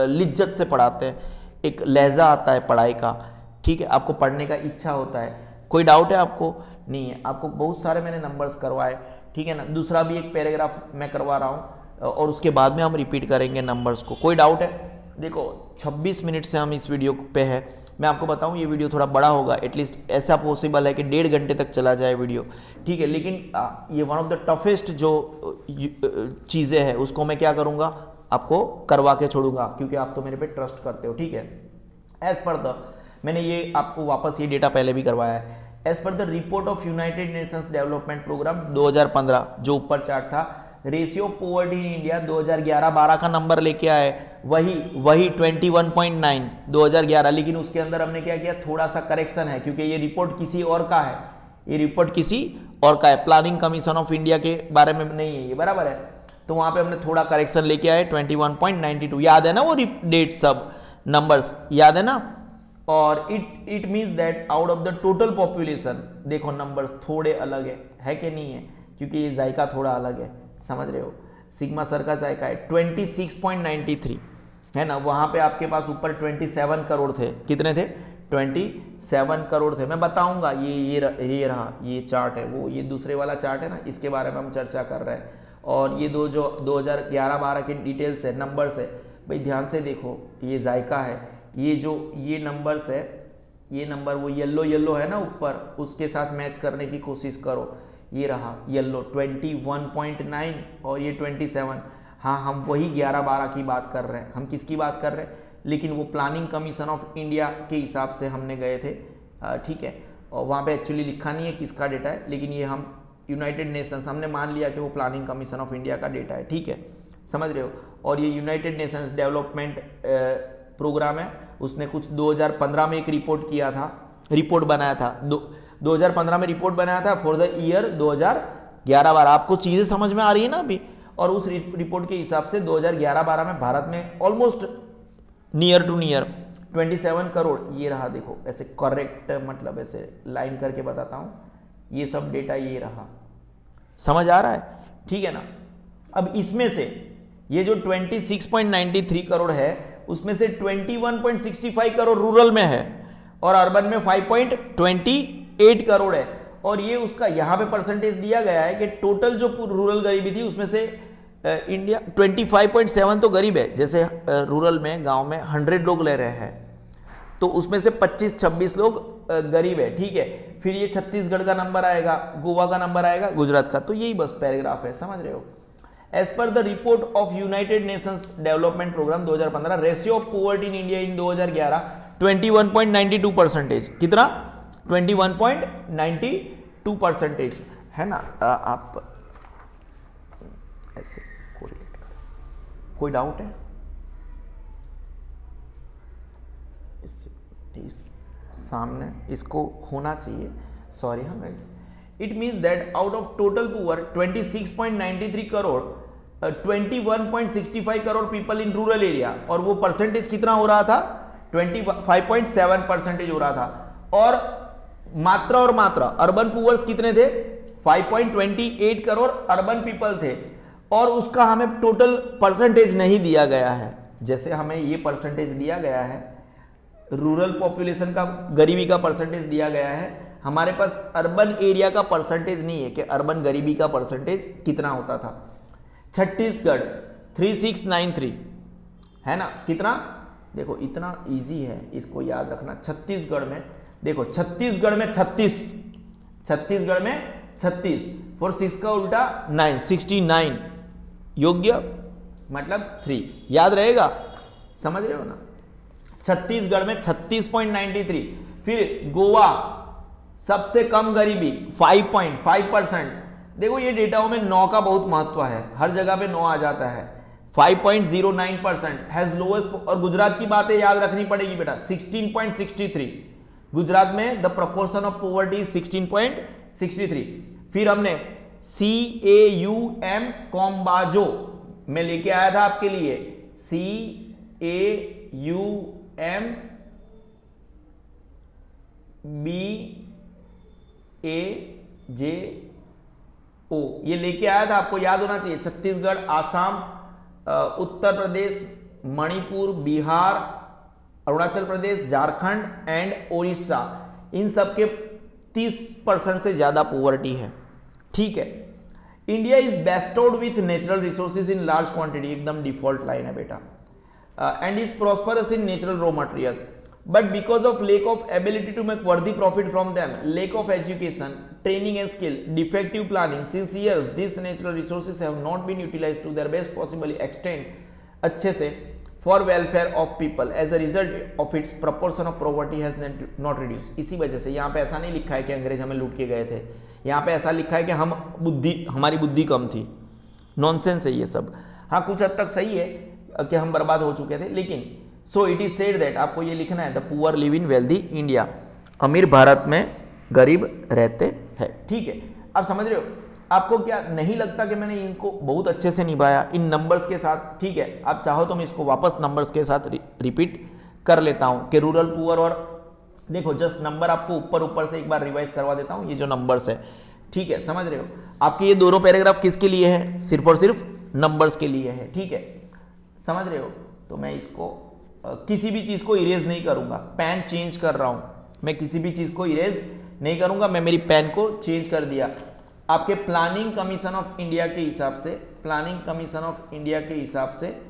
A: लिज्जत से पढ़ाते हैं, एक लहजा आता है पढ़ाई का, ठीक है, आपको पढ़ने का इच्छा होता है। कोई डाउट है आपको? नहीं है, आपको बहुत सारे मैंने नंबर्स करवाए, ठीक है ना। दूसरा भी एक पैराग्राफ मैं करवा रहा हूँ और उसके बाद में हम रिपीट करेंगे नंबर्स को। कोई डाउट है? देखो 26 मिनट से हम इस वीडियो पे है, मैं आपको बताऊं ये वीडियो थोड़ा बड़ा होगा, एटलीस्ट ऐसा पॉसिबल है कि 1.5 घंटे तक चला जाए वीडियो, ठीक है, लेकिन ये वन ऑफ द टफेस्ट जो चीज़ें हैं उसको मैं क्या करूंगा, आपको करवा के छोड़ूंगा, क्योंकि आप तो मेरे पे ट्रस्ट करते हो, ठीक है। एज पर द, मैंने ये आपको वापस ये डेटा पहले भी करवाया है, as per the report of United Nations Development Programme 2015, जो ऊपर चार्ट था, रेशियो पॉवर्टी इन इंडिया 2011-12 का नंबर लेके आए, वही 21.9 2011, लेकिन उसके अंदर हमने क्या किया, थोड़ा सा करेक्शन है, क्योंकि ये रिपोर्ट किसी और का है, ये रिपोर्ट किसी और का है, प्लानिंग कमीशन ऑफ इंडिया के बारे में नहीं है ये, बराबर है। तो वहां पे हमने थोड़ा करेक्शन लेके आए, 21.92, याद है ना वो डेट, सब नंबर्स याद है ना। और it means that out of the total population, देखो नंबर्स थोड़े अलग है कि नहीं है, क्योंकि ये जायका थोड़ा अलग है, समझ रहे हो। सिग्मा सर का जायका है 26.93 है ना, वहां पे आपके पास ऊपर 27 करोड़ थे, कितने थे, 27 करोड़ थे। मैं बताऊंगा, ये रहा ये चार्ट है, वो ये दूसरे वाला चार्ट है ना, इसके बारे में हम चर्चा कर रहे हैं। और ये जो 2011-12 के डिटेल्स है, नंबर्स है, भाई ध्यान से देखो, ये जायका है, ये नंबर्स है, ये नंबर वो येलो है ना ऊपर, उसके साथ मैच करने की कोशिश करो, ये रहा येलो 21.9 और ये 27, हाँ हम वही 11-12 की बात कर रहे हैं, हम किसकी बात कर रहे हैं, लेकिन वो प्लानिंग कमीशन ऑफ इंडिया के हिसाब से हमने गए थे, ठीक है, और वहाँ पे एक्चुअली लिखा नहीं है किसका डेटा है, लेकिन ये हम यूनाइटेड नेशंस, हमने मान लिया कि वो प्लानिंग कमीशन ऑफ इंडिया का डेटा है, ठीक है, समझ रहे हो। और ये यूनाइटेड नेशंस डेवलपमेंट प्रोग्राम है, उसने कुछ 2015 में एक रिपोर्ट बनाया था, 2015 में रिपोर्ट बनाया था फॉर द ईयर 2011-12, आपको चीजें समझ में आ रही है ना अभी। और उस रिपोर्ट के हिसाब से 2011-12 में भारत में almost near to near 27 crore, ये रहा देखो, ऐसे करेक्ट, मतलब ऐसे लाइन करके बताता हूं, ये सब डेटा ये रहा, समझ आ रहा है, ठीक है ना। अब इसमें से ये जो 26.93 करोड़ है, उसमें से 21.65 करोड़ रूरल में है और अर्बन में 5.28 करोड़ है। और ये उसका यहाँ पे परसेंटेज दिया गया है कि टोटल जो रूरल गरीबी थी उसमें से इंडिया 25.7 तो गरीब है, जैसे रूरल में गांव में 100 लोग ले रहे हैं तो उसमें से 25-26 लोग गरीब है, ठीक है। फिर ये छत्तीसगढ़ का नंबर आएगा, गोवा का नंबर आएगा, गुजरात का, तो यही बस पैराग्राफ है, समझ रहे हो। As per the report of United Nations Development Programme 2015, ratio of poverty in India in 2011 21.92%, कितना 21.92% है ना। आप ऐसे कोई डाउट है? इस सामने इसको होना चाहिए, सॉरी हाँ guys. It means that out of total poor 26.93 crore 21.65 crore people in rural area, और वो परसेंटेज कितना हो रहा था 25.7% हो रहा था। और मात्रा अर्बन पुअर्स कितने थे 5.28 करोड़ अर्बन पीपल थे, और उसका हमें टोटल परसेंटेज नहीं दिया गया है। जैसे हमें ये परसेंटेज दिया गया है रूरल पॉपुलेशन का, गरीबी का परसेंटेज दिया गया है, हमारे पास अर्बन एरिया का परसेंटेज नहीं है कि अर्बन गरीबी का परसेंटेज कितना होता था। छत्तीसगढ़ 3693 है ना, कितना देखो इतना इजी है इसको याद रखना। छत्तीसगढ़ में देखो, छत्तीसगढ़ में 36, छत्तीसगढ़ में 36 फोर 6 का उल्टा 9, 69 योग्य मतलब 3, याद रहेगा, समझ रहे हो ना। छत्तीसगढ़ में 36.93। फिर गोवा सबसे कम गरीबी 5.5%। देखो ये डेटाओं में 9 का बहुत महत्व है, हर जगह पे 9 आ जाता है। 5.09% हैज लोएस्ट, और गुजरात की बातें याद रखनी पड़ेगी बेटा 16.63। गुजरात में the proportion of poverty is 16.63। फिर हमने CAUM कॉम्बाजो में लेके आया था आपके लिए, CAUM BAJO ये लेके आया था, आपको याद होना चाहिए। छत्तीसगढ़, आसाम, उत्तर प्रदेश, मणिपुर, बिहार, अरुणाचल प्रदेश, झारखंड एंड ओडिशा, इन सब के 30% से ज्यादा पॉवर्टी है, ठीक है। India is bestowed with natural resources in large quantity, एकदम डिफॉल्ट लाइन है बेटा, and is prosperous in natural raw material, but because of lack of ability to make worthy profit from them, lack of education, training and skill, defective planning, since years these natural resources have not been utilized to their best possible extent अच्छे से for welfare of people, as a result of its proportion of poverty has not reduced। इसी वजह से यहाँ पे ऐसा नहीं लिखा है कि अंग्रेज हमें लूट के गए थे, यहाँ पे ऐसा लिखा है कि हमारी बुद्धि कम थी। नॉनसेंस है ये सब। हाँ कुछ हद तक सही है कि हम बर्बाद हो चुके थे, लेकिन सो इट इज सेड दैट, आपको ये लिखना है the poor live in wealthy India, अमीर भारत में गरीब रहते हैं, ठीक है। आप समझ रहे हो, आपको क्या नहीं लगता कि मैंने इनको बहुत अच्छे से निभाया इन नंबर्स के साथ, ठीक है। आप चाहो तो मैं इसको वापस नंबर्स के साथ रिपीट कर लेता हूं कि रूरल पुअर, और देखो जस्ट नंबर आपको ऊपर से एक बार रिवाइज करवा देता हूं, ये जो नंबर्स है, ठीक है, समझ रहे हो। आपके ये दोनों पैराग्राफ किसके लिए है, सिर्फ और सिर्फ नंबर्स के लिए है, ठीक है, समझ रहे हो। तो मैं इसको किसी भी चीज को इरेज नहीं करूंगा, पेन चेंज कर रहा हूं मैं, किसी भी चीज को इरेज नहीं करूंगा, मैं मेरी पेन को चेंज कर दिया। आपके प्लानिंग कमीशन ऑफ इंडिया के हिसाब से, प्लानिंग कमीशन ऑफ इंडिया के हिसाब से,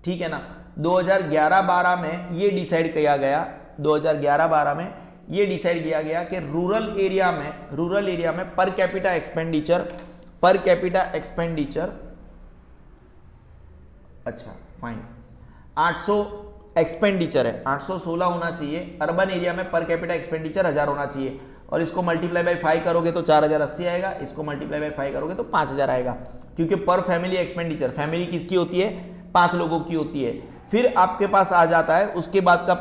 A: ठीक है ना, 2011-12 में ये डिसाइड किया गया, 2011-12 में ये डिसाइड किया गया कि रूरल एरिया में पर कैपिटा एक्सपेंडिचर, अच्छा फाइन, 800 एक्सपेंडिचर है, 816 होना चाहिए। अर्बन एरिया में पर कैपिटा एक्सपेंडिचर 1000 होना चाहिए, और इसको मल्टीप्लाई बाय 5 करोगे तो 4080 आएगा, इसको मल्टीप्लाई बाय 5 करोगे तो 5000 आएगा, क्योंकि पर फैमिली एक्सपेंडिचर, फैमिली किसकी होती है, 5 लोगों की होती है। फिर आपके पास आ जाता है उसके बाद का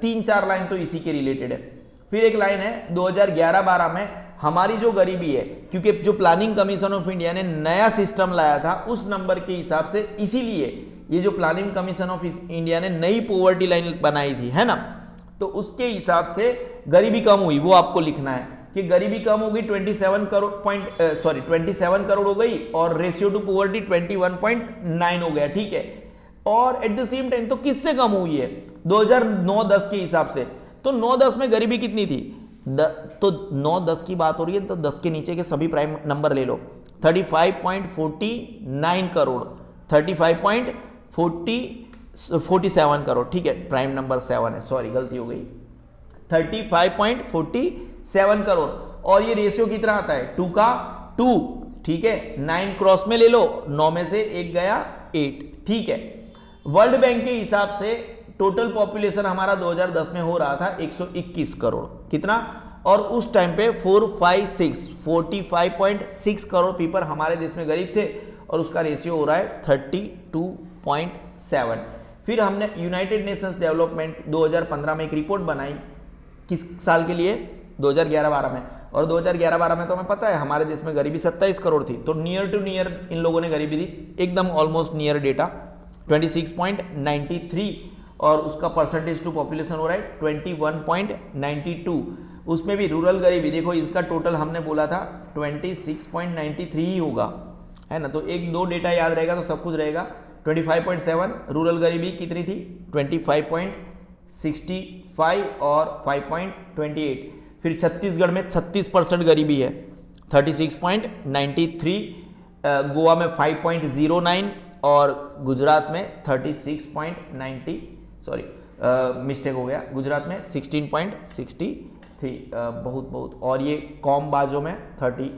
A: 3-4 लाइन तो इसी के रिलेटेड है। फिर एक लाइन है 2011-12 में हमारी जो गरीबी है, क्योंकि जो प्लानिंग कमीशन ऑफ इंडिया ने नया सिस्टम लाया था उस नंबर के हिसाब से, इसीलिए ये जो प्लानिंग कमीशन ऑफ इंडिया ने नई पॉवर्टी लाइन बनाई थी, है ना, तो उसके हिसाब से गरीबी कम हुई, वो आपको लिखना है कि गरीबी कम हो गई 27 करोड़ हो गई, और रेशियो टू पॉवर्टी 21.9 हो गया, ठीक है। और एट द सेम टाइम तो किससे कम हुई है, 2009-10 के हिसाब से, तो 9-10 में गरीबी कितनी थी, तो 9-10 की बात हो रही है, तो 10 के नीचे के सभी प्राइम नंबर ले लो, 35.49 करोड़, 35.47 करोड़, ठीक है, प्राइम नंबर 7 है, सॉरी गलती हो गई, 35.47 करोड़। और ये रेशियो कितना आता है, 2 का 2, ठीक है, 9 क्रॉस में ले लो, 9 में से 1 गया 8, ठीक है। वर्ल्ड बैंक के हिसाब से टोटल पॉपुलेशन हमारा 2010 में हो रहा था 121 करोड़, कितना, और उस टाइम पे 45.6 करोड़ पीपल हमारे देश में गरीब थे, और उसका रेशियो हो रहा है 32.7। फिर हमने यूनाइटेड नेशंस डेवलपमेंट 2015 में एक रिपोर्ट बनाई, किस साल के लिए, 2011-12 में, और 2011-12 में तो हमें पता है हमारे देश में गरीबी 27 करोड़ थी, तो नियर टू नियर इन लोगों ने गरीबी दी, एकदम ऑलमोस्ट नियर डेटा 26.93, और उसका परसेंटेज टू पॉपुलेशन हो रहा है 21.92। उसमें भी रूरल गरीबी देखो, इसका टोटल हमने बोला था 26.93 ही होगा, है ना, तो एक दो डेटा याद रहेगा तो सब कुछ रहेगा। 25.7 रूरल गरीबी कितनी थी, 25.65 और 5.28। फिर छत्तीसगढ़ में 36% गरीबी है, 36.93, गोवा में 5.09 और गुजरात में 36.90, सॉरी मिस्टेक हो गया, गुजरात में 16.63, बहुत और ये कॉम बाजों में 30।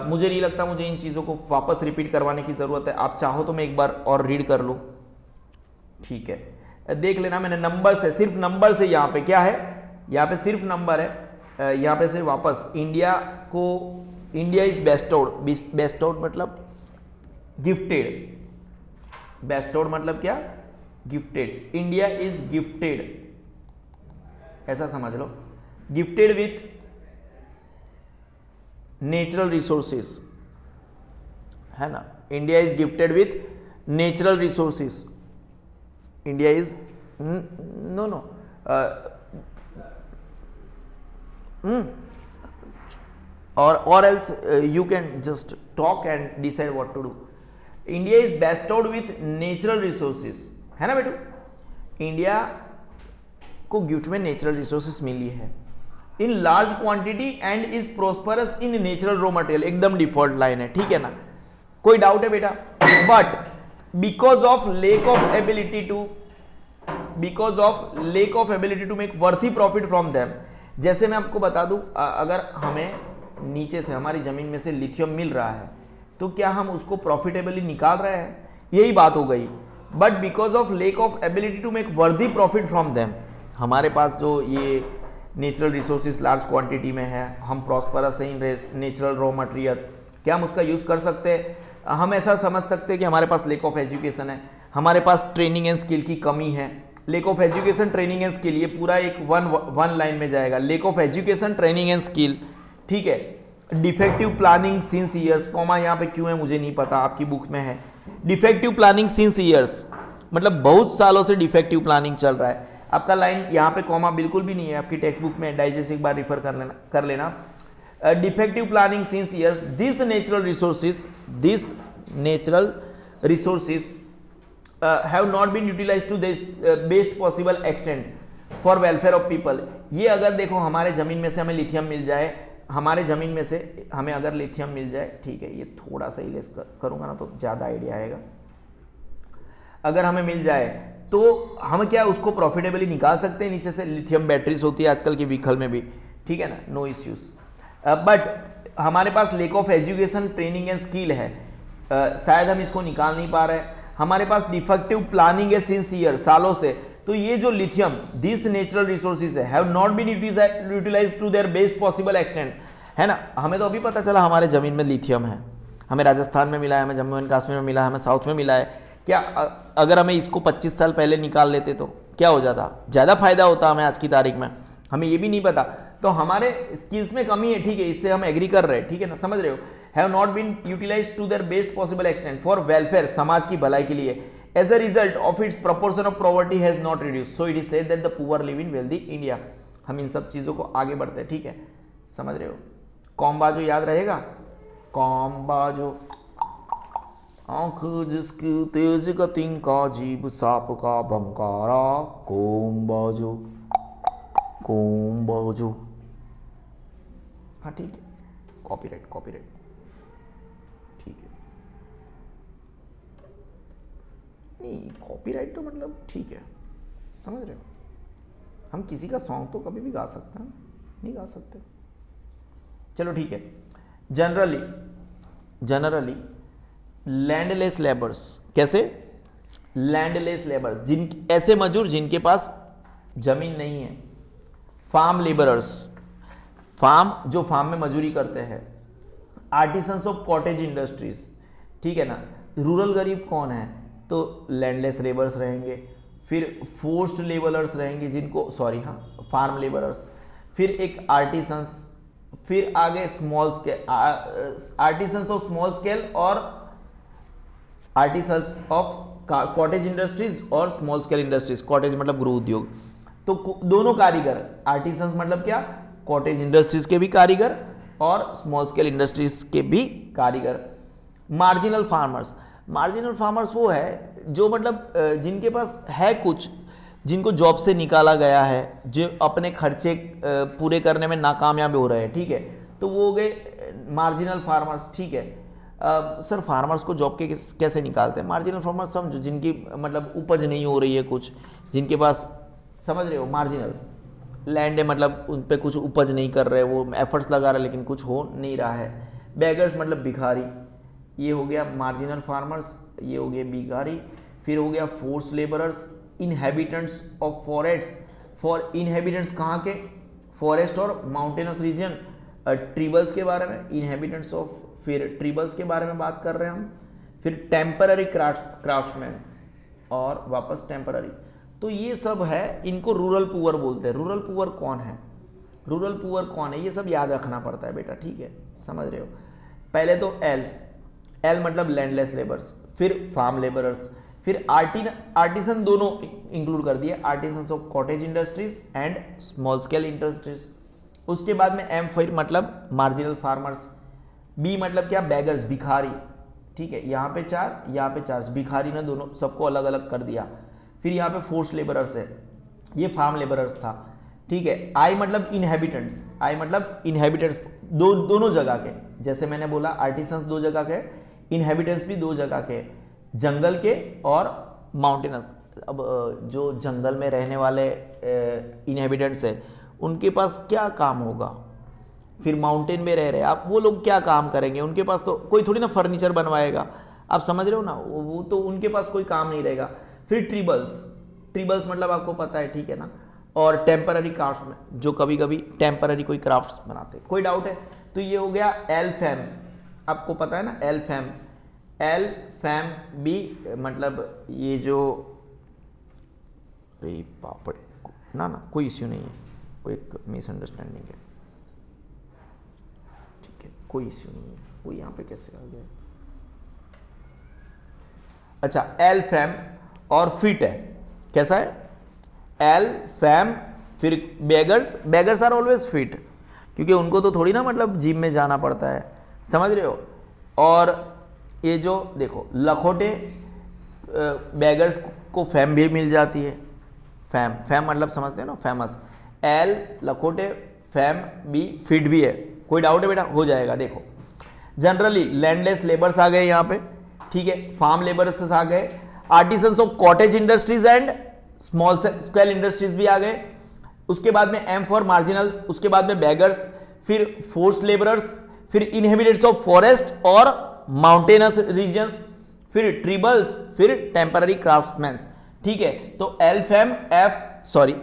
A: मुझे नहीं लगता मुझे इन चीज़ों को वापस रिपीट करवाने की ज़रूरत है, आप चाहो तो मैं एक बार और रीड कर लूँ, ठीक है, देख लेना, मैंने नंबर से, सिर्फ नंबर से, यहाँ पे क्या है, यहाँ पे सिर्फ नंबर है, यहाँ पे से वापस इंडिया इज बेस्टोड मतलब गिफ्टेड, बेस्टोड मतलब क्या, गिफ्टेड, इंडिया इज गिफ्टेड, ऐसा समझ लो, गिफ्टेड विथ नेचुरल रिसोर्सेस, है ना, India is gifted with natural resources, India is no or else you can just talk and decide what to do. India is bestowed with natural resources, है ना बेटू, India को gift में natural resources मिली है in large quantity and is prosperous in natural raw material, एकदम default line है, ठीक है ना, कोई डाउट है बेटा, but because of lack of ability to make worthy profit from them, जैसे मैं आपको बता दूं, अगर हमें नीचे से हमारी जमीन में से लिथियम मिल रहा है तो क्या हम उसको प्रॉफिटेबली निकाल रहे हैं, यही बात हो गई, but because of lack of ability to make worthy profit from them, हमारे पास जो ये नेचुरल रिसोर्सेज लार्ज क्वांटिटी में है, हम प्रॉस्परस है इन नेचुरल रॉ मटेरियल, क्या हम उसका यूज कर सकते हैं, हम ऐसा समझ सकते हैं कि हमारे पास लेक ऑफ एजुकेशन है, हमारे पास ट्रेनिंग एंड स्किल की कमी है, lack of education training and skill, ये पूरा एक वन लाइन में जाएगा, lake of education training and skill, ठीक है, defective planning since years, comma यहाँ पे क्यों है मुझे नहीं पता, आपकी बुक में है, डिफेक्टिव प्लानिंग सिंस ईयर्स मतलब बहुत सालों से डिफेक्टिव प्लानिंग चल रहा है, आपका लाइन यहाँ पे कॉमा बिल्कुल भी नहीं है, आपकी टेक्स्ट बुक में डाइजेस्ट एक बार रिफर कर लेना, defective planning since years, this natural resources have not been utilized to this best possible extent for welfare of people। ये अगर देखो हमारे जमीन में से हमें लिथियम मिल जाए, हमारे जमीन में से हमें अगर लिथियम मिल जाए, ठीक है, ये थोड़ा सा इलेस करूंगा ना तो ज्यादा आइडिया आएगा, अगर हमें मिल जाए तो हम क्या उसको प्रॉफिटेबली निकाल सकते हैं नीचे से, लिथियम बैटरीज होती है आजकल की व्हीकल में भी, ठीक है ना, नो इश्यूज, बट हमारे पास lack of education training and skill है, शायद हम इसको निकाल नहीं पा रहे हैं, हमारे पास डिफेक्टिव प्लानिंग है सिंस ईयर, सालों से, तो ये जो लिथियम दिस नेचुरल रिसोर्सेज है have not been utilized to their best possible extent, है ना, हमें तो अभी पता चला हमारे जमीन में लिथियम है, हमें राजस्थान में मिला है, हमें जम्मू एंड कश्मीर में मिला है, हमें साउथ में मिला है, क्या अगर हमें इसको 25 साल पहले निकाल लेते तो क्या हो जाता, ज़्यादा फायदा होता हमें आज की तारीख में, हमें ये भी नहीं पता, तो हमारे स्किल्स में कमी है, ठीक है, इससे हम एग्री कर रहे हैं, ठीक है ना, समझ रहे हो, have not been utilized to their best possible extent for welfare, समाज की भलाई के लिए, as a result of its proportion of poverty has not reduce, so it is said that the poor live in wealthy India, हम इन सब चीजों को आगे बढ़ते हैं, ठीक है, समझ रहे हो, कॉम्बाजो याद रहेगा, कॉम्बाजो, आंख जिसकी तेज गति का जीभ सांप का भंकारा, कॉम्बाजो, हाँ ठीक है, कॉपीराइट, ठीक है, नहीं कॉपीराइट तो मतलब ठीक है, समझ रहे हो, हम किसी का सॉन्ग तो कभी भी गा सकते हैं, नहीं गा सकते, चलो ठीक है, जनरली लैंडलेस लेबर्स, कैसे, लैंडलेस लेबर्स, ऐसे मजदूर जिनके पास जमीन नहीं है, फार्म लेबरर्स, जो फार्म में मजदूरी करते हैं, आर्टिसंस ऑफ कॉटेज इंडस्ट्रीज, ठीक है ना, रूरल गरीब कौन है, तो लैंडलेस लेबर्स रहेंगे, फिर फोर्स्ड लेबरर्स रहेंगे जिनको फार्म लेबरर्स, फिर एक आर्टिसंस, फिर आगे small scale artisans of small scale और आर्टिसंस ऑफ कॉटेज इंडस्ट्रीज और स्मॉल स्केल इंडस्ट्रीज। कॉटेज मतलब गृह उद्योग, तो दोनों कारीगर, आर्टिसंस मतलब क्या, कॉटेज इंडस्ट्रीज के भी कारीगर और स्मॉल स्केल इंडस्ट्रीज के भी कारीगर। मार्जिनल फार्मर्स, मार्जिनल फार्मर्स वो है जो मतलब जिनके पास है कुछ, जिनको जॉब से निकाला गया है, जो अपने खर्चे पूरे करने में नाकामयाब हो रहे हैं, ठीक है, तो वो हो गए मार्जिनल फार्मर्स। ठीक है, सर फार्मर्स को जॉब के कैसे निकालते हैं? मार्जिनल फार्मर्स समझो जिनकी मतलब उपज नहीं हो रही है कुछ, जिनके पास, समझ रहे हो, मार्जिनल लैंड है, मतलब उन पे कुछ उपज नहीं कर रहे, वो एफर्ट्स लगा रहे लेकिन कुछ हो नहीं रहा है। बेगर्स मतलब भिखारी, ये हो गया मार्जिनल फार्मर्स, ये हो गया भिखारी। फिर हो गया force labourers, inhabitants of forest, for inhabitants कहाँ के, फॉरेस्ट और माउंटेनस रीजन। ट्रिबल्स के बारे में, इनहेबिटेंट्स ऑफ, फिर ट्रिबल्स के बारे में बात कर रहे हैं हम। फिर टेम्पररी क्राफ्ट्समैन्स और वापस टेम्पररी, तो ये सब है, इनको रूरल पुअर बोलते हैं। रूरल पुअर कौन है, रूरल पुअर कौन है, ये सब याद रखना पड़ता है बेटा, ठीक है, समझ रहे हो। पहले तो एल, एल मतलब लैंडलेस लेबर्स, फिर फार्म लेबरर्स, फिर आर्टिसन दोनों इंक्लूड कर दिए, artisans of cottage industries and small scale industries. उसके बाद में एम फिर मतलब मार्जिनल फार्मर्स, बी मतलब क्या, बेगर्स भिखारी, ठीक है, यहाँ पे 4 यहाँ पे 4, भिखारी ने दोनों सबको अलग अलग कर दिया। फिर यहाँ पे फोर्स लेबरर्स है, ये फार्म लेबरर्स था, ठीक है। आई मतलब इनहेबिटेंट्स, आई मतलब इनहेबिटेंट्स दोनों जगह के, जैसे मैंने बोला आर्टिसंस 2 जगह के, इनहेबिटेंट्स भी 2 जगह के, जंगल के और माउंटेनस। अब जो जंगल में रहने वाले इनहेबिटेंट्स है उनके पास क्या काम होगा, फिर माउंटेन में रह रहे आप, वो लोग क्या काम करेंगे, उनके पास तो कोई थोड़ी ना फर्नीचर बनवाएगा, आप समझ रहे हो ना, वो तो उनके पास कोई काम नहीं रहेगा। फिर ट्रिबल्स, ट्रिबल्स मतलब आपको पता है, ठीक है ना, और टेम्पररी क्राफ्ट्स में, जो कभी कभी टेम्पररी कोई क्राफ्ट्स बनाते, कोई डाउट है? तो ये हो गया एल फैम, आपको पता है ना L fam, L fam B मतलब ये जो, अरे पापड़ ना ना कोई इश्यू नहीं है, वो एक मिसअंडरस्टैंडिंग है, ठीक है, कोई इश्यू नहीं है, वो यहाँ पे कैसे आ गया। अच्छा, एल फैम और फिट है, कैसा है, एल फैम, फिर beggars, beggars are always fit, क्योंकि उनको तो थोड़ी ना मतलब जिम में जाना पड़ता है, समझ रहे हो। और ये जो देखो लखोटे, बेगर्स को फैम भी मिल जाती है, फैम, फैम मतलब समझते हैं ना, फेमस, एल लखोटे, फैम बी, फिट भी है, कोई डाउट है बेटा? हो जाएगा। देखो जनरली लैंडलेस लेबर्स आ गए यहाँ पे, ठीक है, फार्म लेबर्स आ गए, artisans of cottage industries and small scale industries भी आ गए। उसके बाद में एम फॉर मार्जिनल, उसके बाद में बेगर्स, फिर फोर्स्ड लेबरर्स, फिर इनहेबिटेंट्स ऑफ फॉरेस्ट और माउंटेनस रीजन्स, फिर ट्रिबल्स, फिर टेम्पररी क्राफ्ट्समैन, ठीक है। तो एल्फेम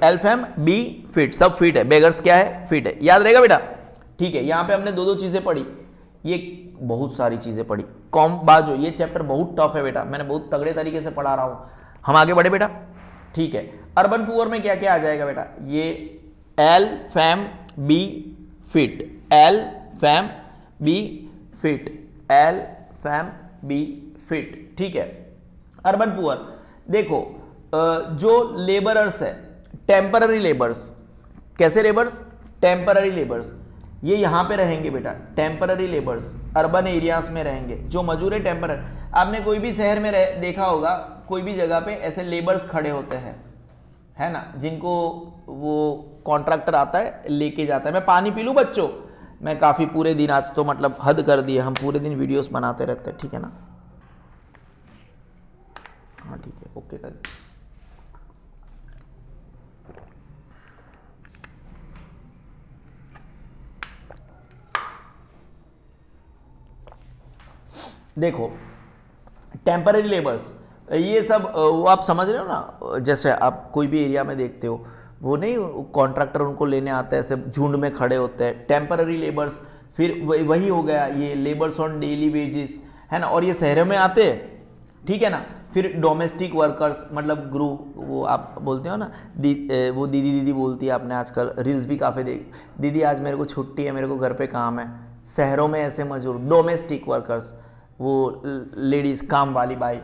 A: एल्फेम बी फिट, सब फिट है, बेगर्स क्या है, फिट है, याद रहेगा बेटा, ठीक है। यहां पे हमने 2 चीजें पढ़ी, ये बहुत सारी चीजें पढ़ी, कॉम बाजो, ये चैप्टर बहुत टफ है बेटा, मैंने बहुत तगड़े तरीके से पढ़ा रहा हूं। हम आगे बढ़े बेटा, ठीक है। अर्बन पुअर में क्या क्या आ जाएगा बेटा, ये L fam B fit, L fam B fit, L fam B fit, ठीक है। अर्बन पुअर देखो, जो लेबरर्स है, टेम्पररी लेबर्स, कैसे लेबर्स, टेम्पररी लेबर्स, ये यहां पे रहेंगे बेटा, टेम्पररी लेबर्स अर्बन एरियाज में रहेंगे, जो मजूर है टेम्पररी। आपने कोई भी शहर में देखा होगा, कोई भी जगह पे ऐसे लेबर्स खड़े होते हैं, है ना, जिनको वो कॉन्ट्रैक्टर आता है लेके जाता है। मैं पानी पी लूं बच्चों, मैं काफी पूरे दिन, आज तो मतलब हद कर दिए, हम पूरे दिन वीडियोस बनाते रहते हैं, ठीक है ना, हाँ ठीक है, ओके कर। देखो टेम्पररी लेबर्स, ये सब वो आप समझ रहे हो ना, जैसे आप कोई भी एरिया में देखते हो, वो नहीं कॉन्ट्रैक्टर उनको लेने आते हैं, ऐसे झुंड में खड़े होते हैं, टेम्पररी लेबर्स। फिर वही हो गया ये लेबर्स ऑन डेली वेजेस, है ना, और ये शहरों में आते हैं, ठीक है ना। फिर डोमेस्टिक वर्कर्स मतलब ग्रू, वो आप बोलते हो ना वो दीदी दीदी बोलती है, आपने आजकल रील्स भी काफ़ी देख, दीदी आज मेरे को छुट्टी है, मेरे को घर पे काम है। शहरों में ऐसे मजदूर डोमेस्टिक वर्कर्स, वो लेडीज काम वाली बाई।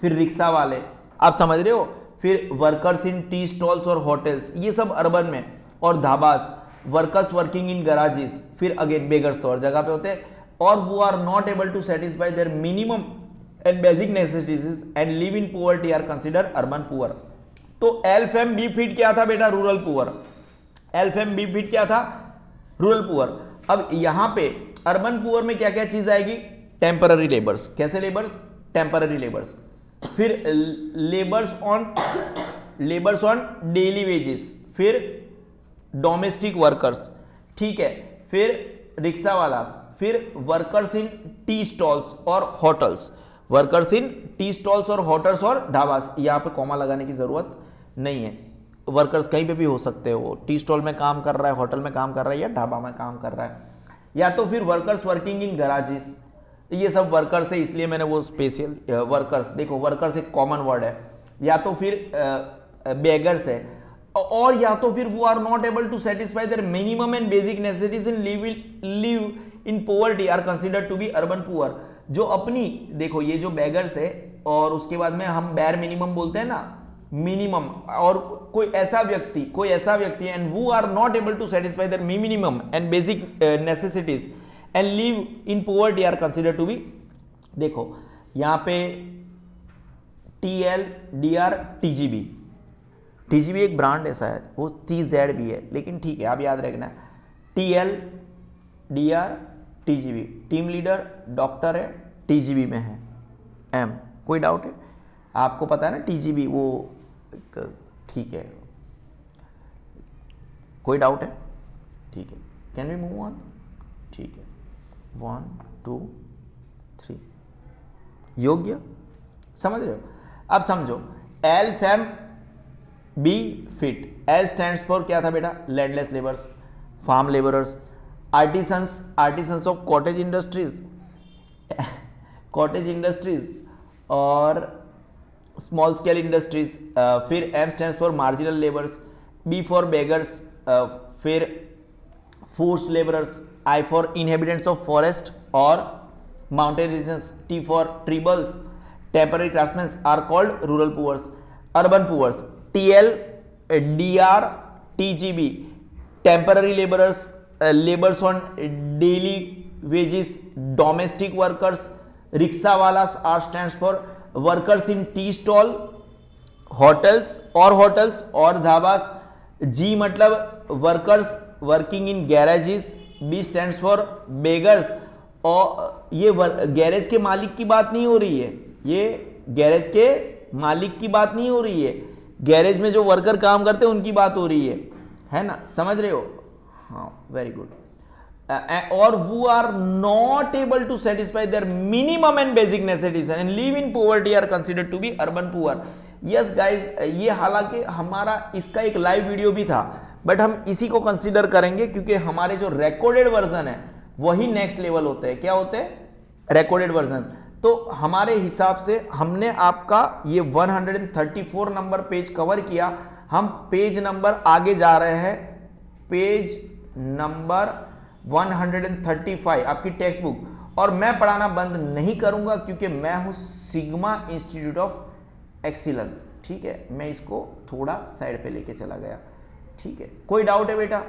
A: फिर रिक्शा वाले, आप समझ रहे हो। फिर वर्कर्स इन टी स्टॉल्स और होटल्स, ये सब अर्बन में। और dhabas, workers working in garages, फिर अगेन बेगर्स तो और जगह पे होते हैं। और वो are not able to satisfy their minimum and basic necessities and live in poverty are consider urban poor. तो एल्फेम बी फिट क्या था बेटा? Rural poor. LFAM B FIT क्या था? Rural poor. अब यहां पे अर्बन पुअर में क्या क्या चीज आएगी? Temporary labours. कैसे लेबर्स? Temporary labours. फिर लेबर्स ऑन डेली वेजेस। फिर डोमेस्टिक वर्कर्स, ठीक है। फिर रिक्शा वाला, फिर वर्कर्स इन टी स्टॉल्स और hotels, workers in tea stalls और होटल्स और ढाबास। यहां पे कॉमा लगाने की जरूरत नहीं है, वर्कर्स कहीं पे भी हो सकते हो। वो टी स्टॉल में काम कर रहा है, होटल में काम कर रहा है, या ढाबा में काम कर रहा है। या तो फिर वर्कर्स वर्किंग इन गराजेस, ये सब वर्कर्स है, इसलिए मैंने वो स्पेशल वर्कर्स, देखो वर्कर्स एक कॉमन वर्ड है। या तो फिर बेगर्स है, और या तो फिर वो are not able to satisfy their minimum and basic necessities in live in poverty are considered to be urban poor. जो अपनी, देखो ये जो बेगर्स है, और उसके बाद में हम बैर मिनिमम बोलते हैं ना, मिनिमम, और कोई ऐसा व्यक्ति एंड वो are not able to satisfy their minimum and basic necessities and live in poverty are considered to be. देखो यहां पे टीएल डीआर टीजीबी, टीजीबी एक ब्रांड है शायद, वो TZ भी है, लेकिन ठीक है आप याद रखना। TL DR TGB, team leader doctor है, टीजीबी में है एम। कोई डाउट है? आपको पता है ना टीजीबी वो, ठीक है, कोई डाउट है? ठीक है, कैन वी मूव ऑन? ठीक है, 1 2 3, योग्य, समझ रहे हो? अब समझो, L fam B fit, L stands for क्या था बेटा? Landless labours, farm labourers, artisans of cottage industries और स्मॉल स्केल इंडस्ट्रीज। फिर M stands for marginal labours, B for beggars, फिर force labourers, I for inhabitants of forest और mountain regions, T for tribals, temporary craftsman are called rural poors. Urban poors, TL DR TGB, temporary labourers, labours on daily wages, domestic workers, rickshaw वालास are stands for workers in tea stall, hotels और dhabas. G मतलब workers working in garages, B stands for beggars. और ये garage के मालिक की बात नहीं हो रही है, ये गैरेज के मालिक की बात नहीं हो रही है, गैरेज में जो वर्कर काम करते हैं उनकी बात हो रही है ना, समझ रहे हो? हाँ, वेरी गुड। और वो are not able to satisfy their minimum and basic necessities and live in poverty are considered to be urban poor. Yes guys, ये हालांकि हमारा इसका एक लाइव वीडियो भी था, बट हम इसी को कंसिडर करेंगे क्योंकि हमारे जो रिकॉर्डेड वर्जन है वही नेक्स्ट लेवल होते हैं। क्या होते हैं? Recorded version. तो हमारे हिसाब से हमने आपका ये 134 नंबर पेज कवर किया। हम पेज नंबर आगे जा रहे हैं, पेज नंबर 135 आपकी टेक्स्ट बुक। और मैं पढ़ाना बंद नहीं करूंगा क्योंकि मैं हूं सिग्मा इंस्टीट्यूट ऑफ एक्सीलेंस, ठीक है। मैं इसको थोड़ा साइड पे लेके चला गया, ठीक है। कोई डाउट है बेटा?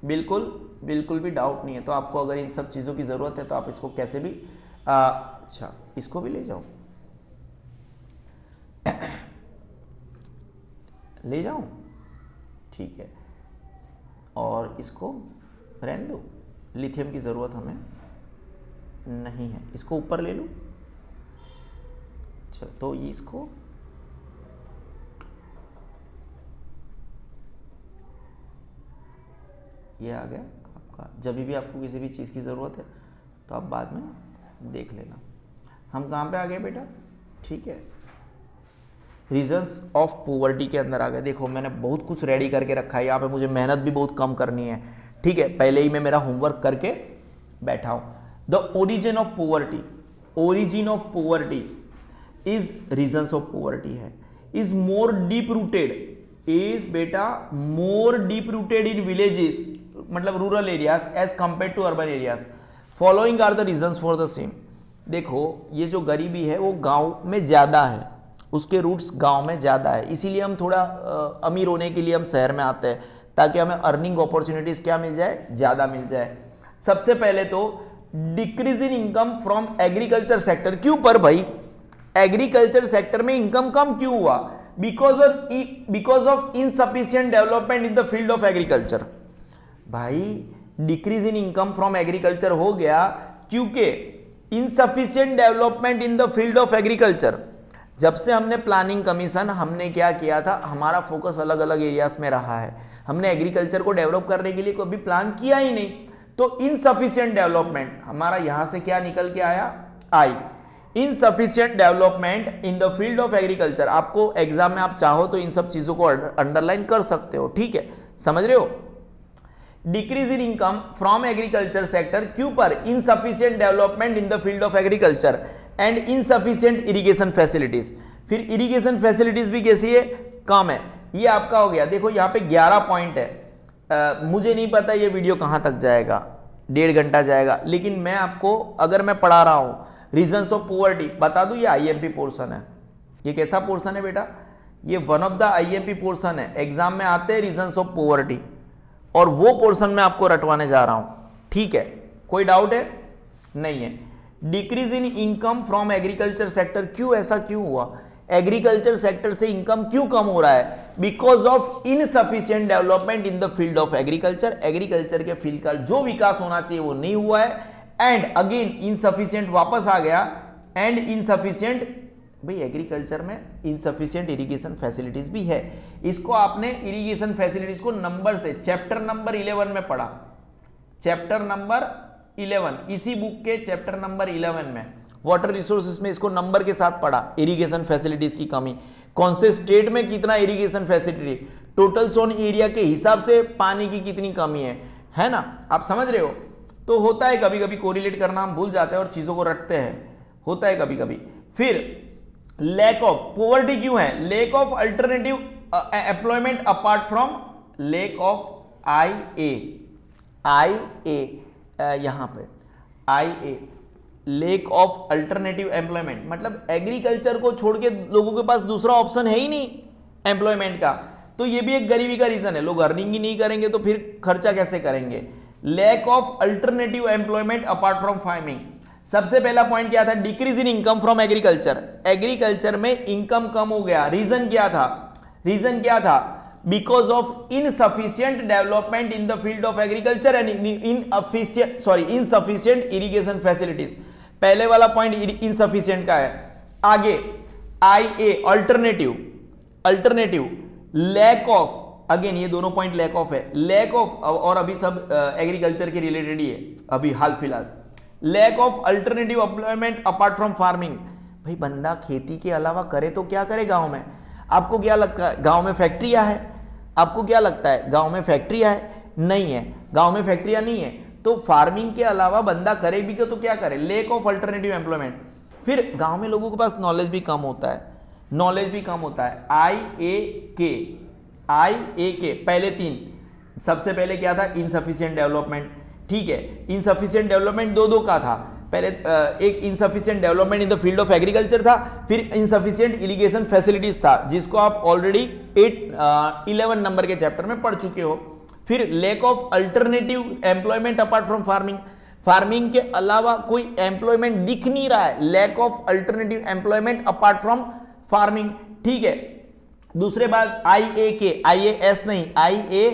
A: बिल्कुल भी डाउट नहीं है। तो आपको अगर इन सब चीजों की जरूरत है तो आप इसको कैसे भी अच्छा, इसको भी ले जाओ ले जाऊं, ठीक है। और इसको रहने दो, लिथियम की जरूरत हमें नहीं है। इसको ऊपर ले लूं, चलो। तो इसको ये आ गया आपका। जब भी आपको किसी भी चीज़ की ज़रूरत है तो आप बाद में देख लेना। हम कहाँ पे आ गए बेटा? ठीक है, रीजंस ऑफ पॉवर्टी के अंदर आ गए। देखो मैंने बहुत कुछ रेडी करके रखा है, यहाँ पे मुझे मेहनत भी बहुत कम करनी है, ठीक है। पहले ही मैं मेरा होमवर्क करके बैठा हूँ। The origin of poverty, origin of poverty is reasons of poverty है, is more deep rooted, is बेटा more deep rooted in villages, मतलब rural areas as compare to urban areas. Following are the reasons for the same. देखो ये जो गरीबी है वो गांव में ज्यादा है, उसके रूट्स गांव में ज्यादा है, इसीलिए हम थोड़ा अमीर होने के लिए हम शहर में आते हैं ताकि हमें अर्निंग अपॉर्चुनिटीज क्या मिल जाए, ज्यादा मिल जाए। सबसे पहले तो decrease in income from agriculture sector. क्यों पर भाई एग्रीकल्चर सेक्टर में इनकम कम क्यों हुआ? Because of insufficient development in the field of agriculture. भाई decrease in income from agriculture हो गया क्योंकि insufficient development in the field of agriculture. जब से हमने प्लानिंग कमीशन, हमने क्या किया था, हमारा फोकस अलग अलग एरियाज में रहा है, हमने एग्रीकल्चर को डेवलप करने के लिए कभी प्लान किया ही नहीं। तो इनसफिशिएंट डेवलपमेंट हमारा यहां से क्या निकल के आया, I. Insufficient development in the field of agriculture. आपको एग्जाम में आप चाहो तो इन सब चीजों को अंडरलाइन कर सकते हो, ठीक है, समझ रहे हो। Decrease in income from agriculture sector, क्यों पर insufficient development in the field of agriculture and insufficient irrigation facilities. फिर इरिगेशन फैसिलिटीज भी कैसी है, कम है। ये आपका हो गया। देखो यहाँ पे 11 पॉइंट है। मुझे नहीं पता ये वीडियो कहां तक जाएगा, 1.5 घंटा जाएगा, लेकिन मैं आपको अगर मैं पढ़ा रहा हूं रीजंस ऑफ पोवर्टी बता दूं, ये आईएमपी पोर्शन है। ये कैसा पोर्शन है बेटा, ये one of the IMP portion है। एग्जाम में आते हैं रीजंस ऑफ पोवर्टी, और वो पोर्शन में आपको रटवाने जा रहा हूं, ठीक है। कोई डाउट है? नहीं है। Decrease in income from agriculture sector, क्यों ऐसा क्यों हुआ, एग्रीकल्चर सेक्टर से इनकम क्यों कम हो रहा है? Because of insufficient development in the field of agriculture. Agriculture के फील्ड का जो विकास होना चाहिए वो नहीं हुआ है। एंड अगेन इनसफिशिएंट वापस आ गया, एंड इनसफिशिएंट, भाई एग्रीकल्चर में इनसफिशिएंट इरिगेशन फैसिलिटीज भी है। इसको आपने इरिगेशन फैसिलिटीज को नंबर से चैप्टर नंबर 11 में पढ़ा, चैप्टर नंबर 11, इसी बुक के चैप्टर नंबर 11 में वाटर रिसोर्सेज में इसको नंबर के साथ पढ़ा। इरिगेशन फैसिलिटीज की कमी, कौन से स्टेट में कितना irrigation facility, total sown area के हिसाब से पानी की कितनी कमी है ना, आप समझ रहे हो। तो होता है कभी कभी कोरिलेट करना हम भूल जाते हैं और चीजों को रटते हैं, होता है कभी कभी। फिर लैक ऑफ पोवर्टी क्यों है, lack of alternative employment apart from lack of I A यहां पे IA, lack of alternative employment, मतलब एग्रीकल्चर को छोड़ के लोगों के पास दूसरा ऑप्शन है ही नहीं एम्प्लॉयमेंट का। तो ये भी एक गरीबी का रीजन है, लोग अर्निंग ही नहीं करेंगे तो फिर खर्चा कैसे करेंगे। Lack of alternative employment apart from farming. सबसे पहला पॉइंट क्या था, decrease in income from agriculture. Agriculture में इनकम कम हो गया, रीजन क्या था, because of insufficient development in the field of agriculture and insufficient irrigation facilities. पहले वाला पॉइंट इनसफिशिएंट का है। आगे IA alternative, lack of, again ये दोनों पॉइंट लैक ऑफ है, लैक ऑफ, और अभी सब एग्रीकल्चर के रिलेटेड ही है अभी हाल फिलहाल। Lack of alternative employment apart from farming. भाई बंदा खेती के अलावा करे तो क्या करे गांव में? आपको क्या लगता है गांव में फैक्ट्रियां है? आपको क्या लगता है गांव में फैक्ट्रियां है? नहीं है, गांव में फैक्ट्रियां नहीं है। तो फार्मिंग के अलावा बंदा करे भी तो क्या करे, लेक ऑफ अल्टरनेटिव एम्प्लॉयमेंट। फिर गांव में लोगों के पास नॉलेज भी कम होता है, IA पहले 3, सबसे पहले क्या था, इनसफिशिएंट डेवलपमेंट, ठीक है। इनसफिशिएंट डेवलपमेंट दो का था, पहले एक insufficient development in the field of agriculture था, फिर इनसफिशिएंट इरिगेशन फैसिलिटीज था, जिसको आप ऑलरेडी 11 नंबर के चैप्टर में पढ़ चुके हो। फिर lack of alternative employment apart from farming, farming के अलावा कोई एम्प्लॉयमेंट दिख नहीं रहा है, lack of alternative employment apart from farming, ठीक है। दूसरे बात IAS नहीं, IA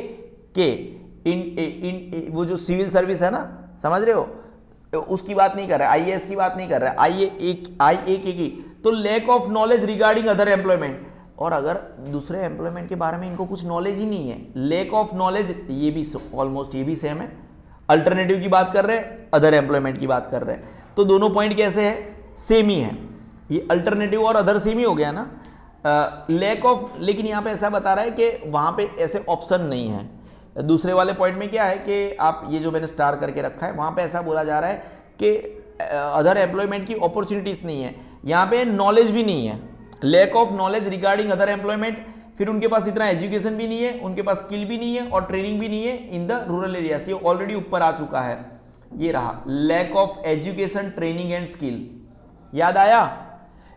A: वो जो सिविल सर्विस है ना, समझ रहे हो, उसकी बात नहीं कर रहा है, IAS की बात नहीं कर रहा है, IA की। तो lack of knowledge regarding other employment, और अगर दूसरे एम्प्लॉयमेंट के बारे में इनको कुछ नॉलेज ही नहीं है, लैक ऑफ नॉलेज, ये भी ऑलमोस्ट ये भी सेम है। अल्टरनेटिव की बात कर रहे हैं, अदर एम्प्लॉयमेंट की बात कर रहे हैं, तो दोनों पॉइंट कैसे है, सेम ही है। ये अल्टरनेटिव और अदर सेम ही हो गया ना। लैक ऑफ, लेकिन यहां पे ऐसा बता रहा है कि वहां पे ऐसे ऑप्शन नहीं है। दूसरे वाले पॉइंट में क्या है कि आप ये जो मैंने स्टार करके रखा है, वहां पे ऐसा बोला जा रहा है कि अदर एम्प्लॉयमेंट की अपॉर्चुनिटीज नहीं है, यहाँ पे नॉलेज भी नहीं है, lack of knowledge regarding other employment, फिर उनके पास इतना एजुकेशन भी नहीं है, उनके पास स्किल भी नहीं है और ट्रेनिंग भी नहीं है इन द रूरल एरियाज। ये ऑलरेडी ऊपर आ चुका है, ये रहा lack of education training and skill, याद आया,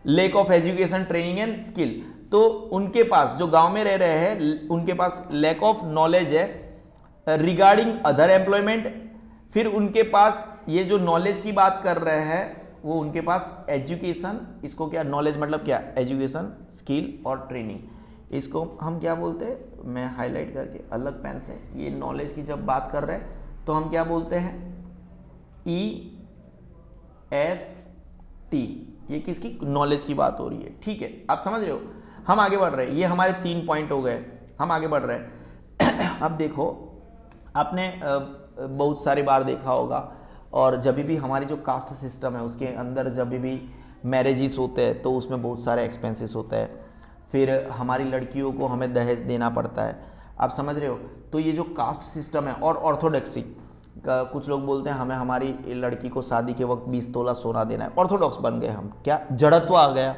A: lack of education training and skill. तो उनके पास जो गांव में रह रहे हैं उनके पास लैक ऑफ नॉलेज है रिगार्डिंग अदर एम्प्लॉयमेंट, फिर उनके पास ये जो नॉलेज की बात कर रहे हैं वो उनके पास एजुकेशन, इसको क्या नॉलेज मतलब क्या, एजुकेशन, स्किल और ट्रेनिंग, इसको हम क्या बोलते हैं, मैं हाईलाइट करके अलग पेन से, ये नॉलेज की जब बात कर रहे हैं तो हम क्या बोलते हैं, EST, ये किसकी, नॉलेज की बात हो रही है, ठीक है, आप समझ रहे हो। हम आगे बढ़ रहे हैं, ये हमारे 3 पॉइंट हो गए, हम आगे बढ़ रहे हैं। अब देखो, आपने बहुत सारी बार देखा होगा, और जब भी हमारी जो कास्ट सिस्टम है उसके अंदर जब भी मैरिजेस होते हैं तो उसमें बहुत सारे एक्सपेंसेस होते हैं, फिर हमारी लड़कियों को हमें दहेज देना पड़ता है, आप समझ रहे हो। तो ये जो कास्ट सिस्टम है और ऑर्थोडॉक्सी, कुछ लोग बोलते हैं हमें हमारी लड़की को शादी के वक्त 20 तोला सोना देना है, ऑर्थोडॉक्स बन गए हम, क्या जड़त्व आ गया।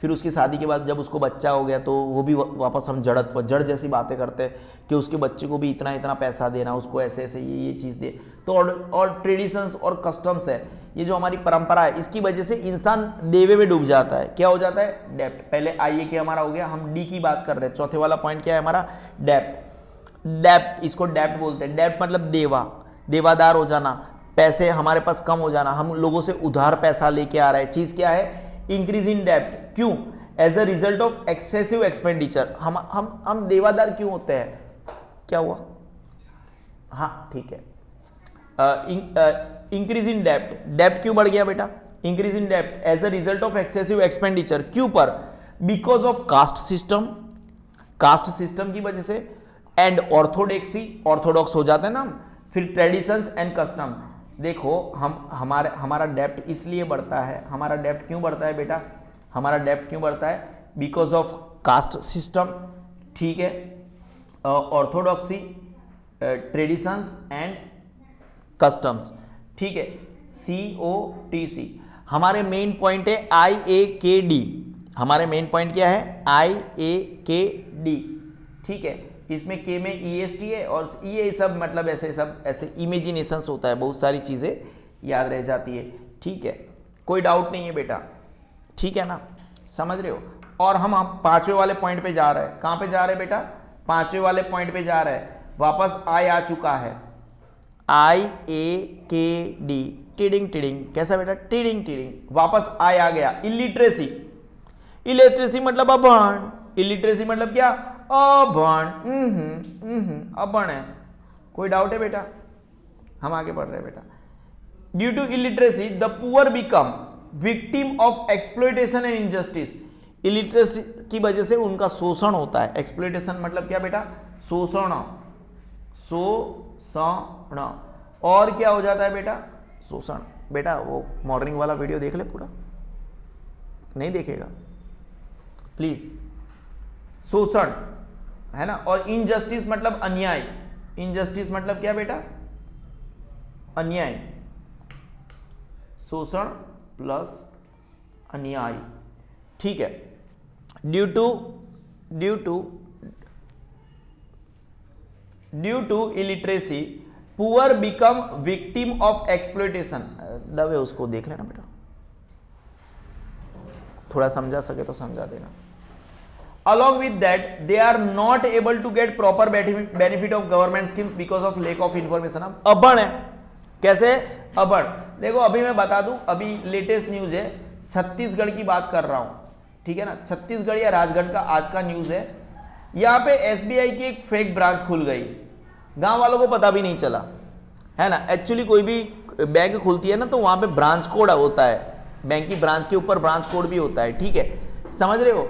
A: फिर उसकी शादी के बाद जब उसको बच्चा हो गया तो वो भी वापस हम जड़त्व, जड़ जैसी बातें करते हैं कि उसके बच्चे को भी इतना इतना पैसा देना, उसको ऐसे ऐसे ये चीज़ दे। तो और ट्रेडिशंस और कस्टम्स है, ये जो हमारी परंपरा है, इसकी वजह से इंसान देवे में डूब जाता है, क्या हो जाता है, डेप्ट। पहले आइए कि हमारा हो गया, हम डी की बात कर रहे हैं, चौथे वाला पॉइंट क्या है हमारा, डेप्ट। डेप्ट, इसको डेप्ट बोलते हैं, डेप्ट मतलब देवा, देवादार हो जाना, पैसे हमारे पास कम हो जाना, हम लोगों से उधार पैसा लेके आ रहे हैं, चीज क्या है, इंक्रीज इन डेप्ट। क्यों, as a result of excessive expenditure. हम देवादार क्यों होते हैं, क्या हुआ, हाँ ठीक है, इंक्रीज इन डेप्ट, डेप्ट क्यों बढ़ गया बेटा, इंक्रीज इन डेप्ट as a result of excessive expenditure, क्यों पर, because of caste system, caste system की वजह से, एंड ऑर्थोडॉक्सी, ऑर्थोडॉक्स हो जाते हैं ना, फिर ट्रेडिशंस एंड कस्टम। देखो हमारा डेप्ट इसलिए बढ़ता है, हमारा डेप्ट क्यों बढ़ता है बेटा, हमारा डेप्ट क्यों बढ़ता है, बिकॉज ऑफ कास्ट सिस्टम, ठीक है, ऑर्थोडॉक्सी, ट्रेडिशंस एंड कस्टम्स, ठीक है, COTC। हमारे मेन पॉइंट है IAKD, हमारे मेन पॉइंट क्या है, IAKD, ठीक है, इसमें के में EST है और ये सब मतलब ऐसे इमेजिनेशंस होता है, बहुत सारी चीज़ें याद रह जाती है, ठीक है, कोई डाउट नहीं है बेटा, ठीक है ना, समझ रहे हो। और हम 5वें वाले पॉइंट पे जा रहे हैं, कहाँ पे जा रहे हैं बेटा, 5वें वाले पॉइंट पे जा रहे हैं, वापस I आ चुका है, IAKD, टीडिंग टीडिंग, कैसा बेटा, टीडिंग टीडिंग, वापस I आ गया। इलिटरेसी, इलिटरेसी मतलब अभण, इलिटरेसी मतलब क्या, अभण, अभण है, कोई डाउट है बेटा, हम आगे बढ़ रहे हैं बेटा। Due to illiteracy the poor become victim of exploitation and injustice. Illiteracy की वजह से उनका शोषण होता है, एक्सप्लॉयटेशन मतलब क्या बेटा, शोषण, शोषण, और क्या हो जाता है बेटा, शोषण। बेटा वो मॉर्निंग वाला वीडियो देख ले पूरा, नहीं देखेगा प्लीज, शोषण है ना, और इनजस्टिस मतलब अन्याय, इनजस्टिस मतलब क्या बेटा, अन्याय, शोषण प्लस अन्याय, ठीक है। Due to illiteracy poor become victim of exploitation. दबे उसको देख लेना बेटा, थोड़ा समझा सके तो समझा देना। Along with that, they are not able to get proper benefit of government schemes because of lack of information। अबड़ है, कैसे अबड़, देखो अभी मैं बता दूं, अभी लेटेस्ट न्यूज है, छत्तीसगढ़ की बात कर रहा हूं, ठीक है ना, छत्तीसगढ़ या राजगढ़ का आज का न्यूज है। यहाँ पे SBI की एक फेक ब्रांच खुल गई, गांव वालों को पता भी नहीं चला, है ना। एक्चुअली कोई भी बैंक खुलती है ना तो वहां पे ब्रांच कोड होता है, बैंक की ब्रांच के ऊपर ब्रांच कोड भी होता है, ठीक है, समझ रहे हो,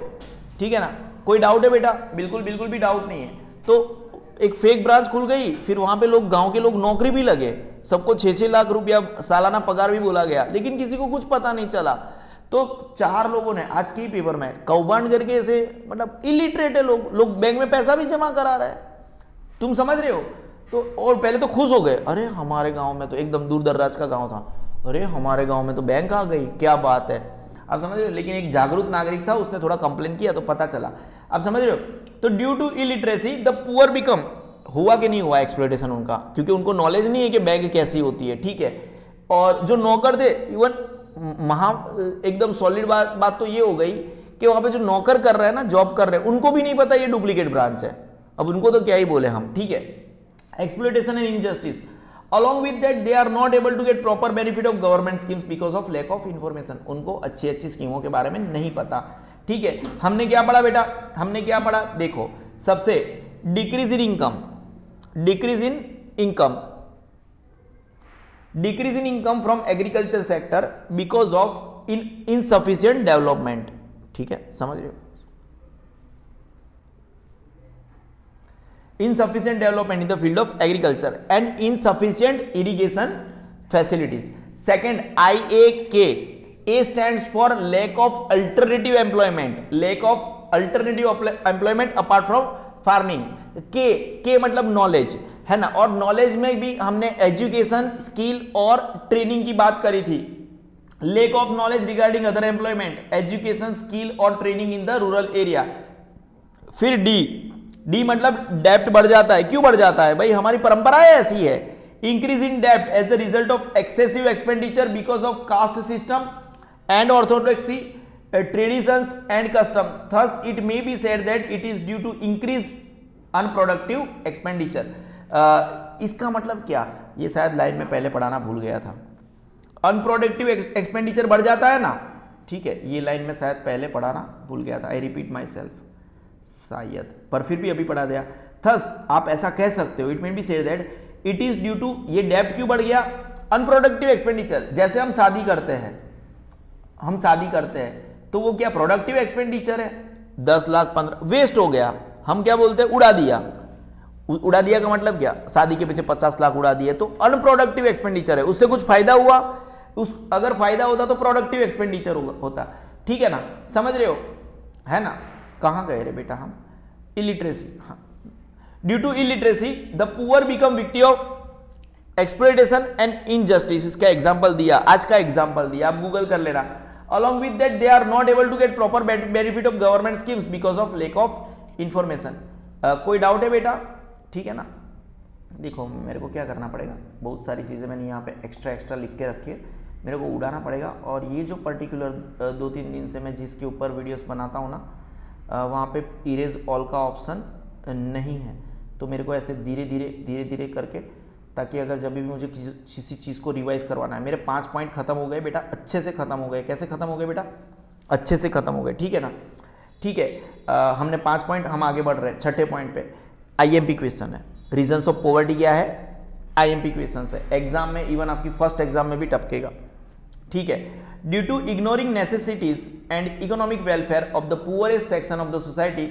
A: ठीक है ना, कोई डाउट है बेटा, बिल्कुल बिल्कुल भी डाउट नहीं है। तो एक फेक ब्रांच खुल गई, फिर वहां पे लोग, गांव के लोग नौकरी भी लगे, सबको 6-6 लाख रुपया सालाना पगार भी बोला गया, लेकिन किसी को कुछ पता नहीं चला। तो 4 लोगों ने, आज के ही पेपर में कौभांड करके, ऐसे मतलब इलिटरेट है लोग बैंक में पैसा भी जमा करा रहे हैं, तुम समझ रहे हो। तो और पहले तो खुश हो गए, अरे हमारे गांव में तो एकदम दूर दराज का गांव था, अरे हमारे गांव में तो बैंक आ गई, क्या बात है, आप समझ रहे हो। लेकिन एक जागरूक नागरिक था, उसने थोड़ा कंप्लेन किया तो पता चला, आप समझ रहे हो। तो due to illiteracy the poor become, हुआ कि नहीं हुआ एक्सप्लॉयटेशन उनका, क्योंकि उनको नॉलेज नहीं है कि बैंक कैसी होती है, ठीक है। और जो नौकर थे, इवन एकदम सॉलिड बात तो ये हो गई कि वहां पे जो नौकर कर रहे हैं ना, जॉब कर रहे हैं, उनको भी नहीं पता ये डुप्लीकेट ब्रांच है। अब उनको तो क्या ही बोले हम, ठीक है। Exploitation and injustice, along with that they are not able to get proper benefit of government schemes because of lack of information, उनको अच्छी अच्छी स्कीमों के बारे में नहीं पता, ठीक है। हमने क्या पढ़ा बेटा, हमने क्या पढ़ा, देखो सबसे decrease in income, decrease in income, decrease in income from agriculture sector because of insufficient development, ठीक है, समझ रहे हो। insufficient development in the field of agriculture and insufficient irrigation facilities. Second, IAK, A stands for lack of alternative employment, lack of alternative employment apart from farming. K मतलब knowledge है ना, और knowledge में भी हमने education, skill और training की बात करी थी। lack of knowledge regarding other employment, education, skill और training in the rural area. फिर डी मतलब डेप्ट बढ़ जाता है, क्यों बढ़ जाता है भाई, हमारी परंपरा ऐसी है। इंक्रीज इन डेप्ट as the result of excessive expenditure because of caste system and orthodoxy traditions and customs, thus it may be said that it is due to increase unproductive expenditure. इसका मतलब क्या, ये शायद लाइन में पहले पढ़ाना भूल गया था। अनप्रोडक्टिव एक्सपेंडिचर बढ़ जाता है ना, ठीक है, ये लाइन में शायद पहले पढ़ाना भूल गया था, आई रिपीट माई सेल्फ शायद, पर फिर भी अभी पढ़ा दिया। थस आप ऐसा कह सकते हो, it may be said that it is due to, ये डेप्ट क्यों बढ़ गया, अनप्रोडक्टिव एक्सपेंडिचर। जैसे हम शादी करते हैं, हम शादी करते हैं तो वो क्या प्रोडक्टिव एक्सपेंडिचर है, 10 लाख 15 वेस्ट हो गया, हम क्या बोलते हैं, उड़ा दिया। उड़ा दिया का मतलब क्या, शादी के पीछे 50 लाख उड़ा दिए, तो अनप्रोडक्टिव एक्सपेंडिचर है, उससे कुछ फायदा हुआ, उस अगर फायदा होता तो प्रोडक्टिव एक्सपेंडिचर होता, ठीक है ना, समझ रहे हो, है ना। कहां गए रे बेटा हम, इलिटरेसी, हाँ। Due to illiteracy the poor become victim of exploitation and injustice, इसका एग्जांपल दिया, आज का एग्जांपल दिया, आप गूगल कर लेना। along with that they are not able to get proper benefit of government schemes because of lack of information. कोई doubt है बेटा, ठीक है ना। देखो मेरे को क्या करना पड़ेगा, बहुत सारी चीजें मैंने यहाँ पे एक्स्ट्रा लिख के रखी है, मेरे को उड़ाना पड़ेगा। और ये जो पर्टिकुलर 2-3 दिन से मैं जिसके ऊपर वीडियोस बनाता हूँ ना, वहाँ पे इरेज ऑल का ऑप्शन नहीं है, तो मेरे को ऐसे धीरे धीरे करके, ताकि अगर जब भी मुझे किसी चीज़ को रिवाइज करवाना है, मेरे 5 पॉइंट खत्म हो गए बेटा, अच्छे से खत्म हो गए। कैसे खत्म हो गए बेटा, अच्छे से खत्म हो गए, ठीक है ना, ठीक है। हमने 5 पॉइंट, हम आगे बढ़ रहे हैं 6ठे पॉइंट पे। आईएमपी क्वेश्चन है, रीजंस ऑफ पॉवर्टी क्या है, आईएमपी क्वेश्चन है, एग्जाम में, इवन आपकी फर्स्ट एग्जाम में भी टपकेगा, ठीक है। Due to ignoring necessities and economic welfare of the poorest section of the society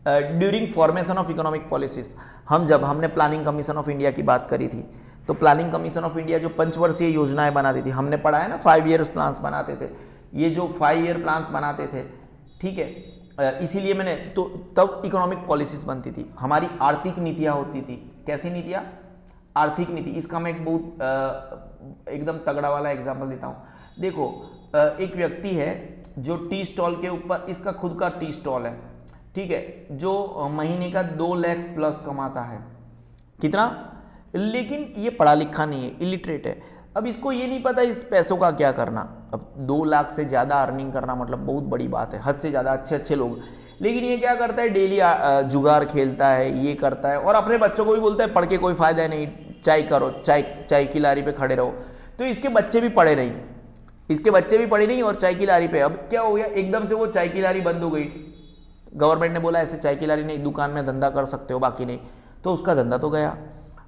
A: during formation of economic policies. हमने प्लानिंग कमीशन ऑफ इंडिया की बात करी थी, तो प्लानिंग कमीशन ऑफ इंडिया जो पंचवर्षीय योजनाएं बनाती थी, हमने पढ़ा है ना, 5 ईयर प्लान्स बनाते थे, ये जो 5 ईयर प्लान्स बनाते थे, ठीक है, इसीलिए मैंने तो तब इकोनॉमिक पॉलिसीज बनती थी, हमारी आर्थिक नीतियां होती थी। कैसी नीतियां, आर्थिक नीति। इसका मैं एक बहुत एकदम तगड़ा वाला एग्जाम्पल देता हूँ। देखो एक व्यक्ति है जो टी स्टॉल के ऊपर, इसका खुद का टी स्टॉल है, ठीक है, जो महीने का 2 लाख प्लस कमाता है, कितना, लेकिन ये पढ़ा लिखा नहीं है, इलिटरेट है। अब इसको ये नहीं पता इस पैसों का क्या करना। अब 2 लाख से ज़्यादा अर्निंग करना मतलब बहुत बड़ी बात है, हद से ज़्यादा अच्छे लोग, लेकिन ये क्या करता है, डेली जुगार खेलता है, ये करता है, और अपने बच्चों को भी बोलता है पढ़ के कोई फायदा नहीं, चाय करो, चाय की लारी पे खड़े रहो। तो इसके बच्चे भी पढ़े नहीं, इसके बच्चे भी पढ़े नहीं और चाय की लारी पे। अब क्या हो गया, एकदम से वो चाय की लारी बंद हो गई, गवर्नमेंट ने बोला ऐसे चाय की लारी नहीं, दुकान में धंधा कर सकते हो, बाकी नहीं, तो उसका धंधा तो गया।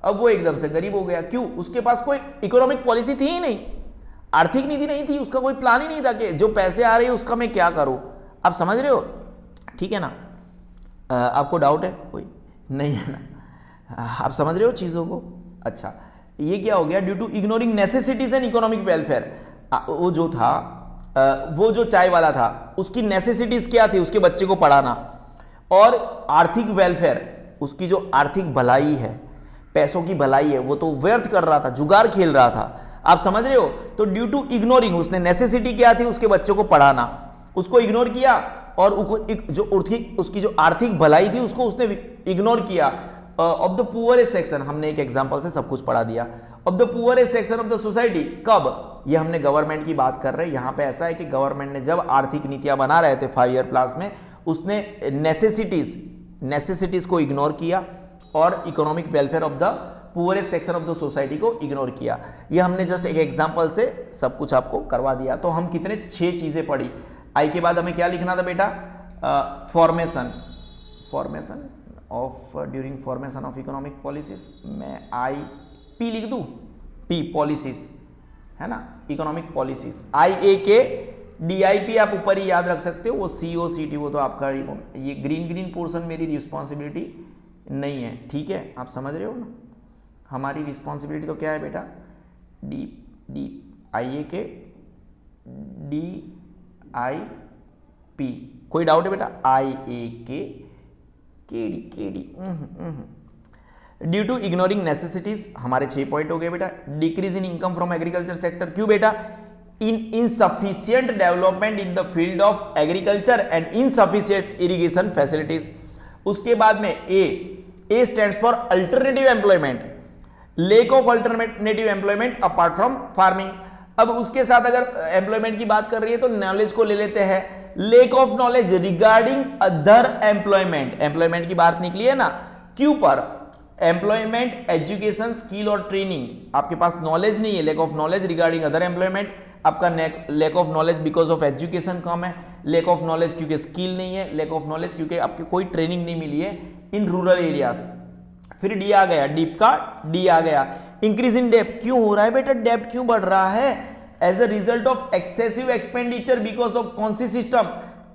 A: अब वो एकदम से गरीब हो गया, क्यों, उसके पास कोई इकोनॉमिक पॉलिसी थी ही नहीं, आर्थिक नीति नहीं थी, उसका कोई प्लान ही नहीं था कि जो पैसे आ रहे हैं उसका मैं क्या करूं। आप समझ रहे हो, ठीक है ना। आपको डाउट है कोई, नहीं है ना, आप समझ रहे हो चीजों को। अच्छा, ये क्या हो गया, due to ignoring necessities and economic welfare. वो जो था, वो जो चाय वाला था, उसकी नेसेसिटीज क्या थी, उसके बच्चे को पढ़ाना, और आर्थिक वेलफेयर, उसकी जो आर्थिक भलाई है, पैसों की भलाई है, वो तो व्यर्थ कर रहा था, जुगार खेल रहा था। आप समझ रहे हो। तो ड्यू टू इग्नोरिंग, उसने नेसेसिटी क्या थी, उसके बच्चों को पढ़ाना, उसको इग्नोर किया, और उसकी जो आर्थिक भलाई थी उसको उसने इग्नोर किया। ऑफ द पुअरेस्ट सेक्शन, हमने एक एग्जांपल से सब कुछ पढ़ा दिया। Of the poorest section of the society, कब, ये हमने गवर्नमेंट की बात कर रहे हैं। यहां पे ऐसा है कि गवर्नमेंट ने जब आर्थिक नीतियां बना रहे थे 5 ईयर प्लान में, उसने नेसेसिटीज को इग्नोर किया और economic welfare of the poorest section of the society को इग्नोर किया। ये हमने जस्ट एक एग्जांपल से सब कुछ आपको करवा दिया। तो हम कितने 6 चीजें पढ़ी। आई के बाद हमें क्या लिखना था बेटा, formation of, during formation of economic policies, मैं आई पी लिख दूं, पी पॉलिसीज है ना, economic policies, I A K D I P आप ऊपर ही याद रख सकते हो, वो सी ओ सी टी वो तो आपका, ये ग्रीन पोर्शन मेरी रिस्पॉन्सिबिलिटी नहीं है, ठीक है, आप समझ रहे हो ना। हमारी रिस्पॉन्सिबिलिटी तो क्या है बेटा, D I A K D I P, कोई डाउट है बेटा, I A K D due to ignoring necessities, हमारे 6 पॉइंट हो गए बेटा। Decrease in income from agriculture sector, क्यों बेटा, in insufficient development in the field of agriculture and insufficient irrigation facilities. उसके बाद में A stands for alternative employment, lack of alternative employment apart from farming. अब उसके साथ अगर एम्प्लॉयमेंट की बात कर रही है तो नॉलेज को ले लेते हैं, lack of knowledge regarding other employment, employment की बात निकली है ना, क्यों पर, एम्प्लॉयमेंट, एजुकेशन, स्किल और ट्रेनिंग, आपके पास नॉलेज नहीं है, lack of knowledge regarding other employment, आपका lack of knowledge because of education कम है, लेक ऑफ नॉलेज क्योंकि स्किल नहीं है, लेक ऑफ नॉलेज क्योंकि आपकी कोई ट्रेनिंग नहीं मिली है इन रूरल एरियाज। फिर डी आ गया, डीप का डी आ गया, इंक्रीज इन डेप्थ, क्यों हो रहा है बेटा, डेप्थ क्यों बढ़ रहा है, as a result of excessive expenditure because of कौन सी सिस्टम,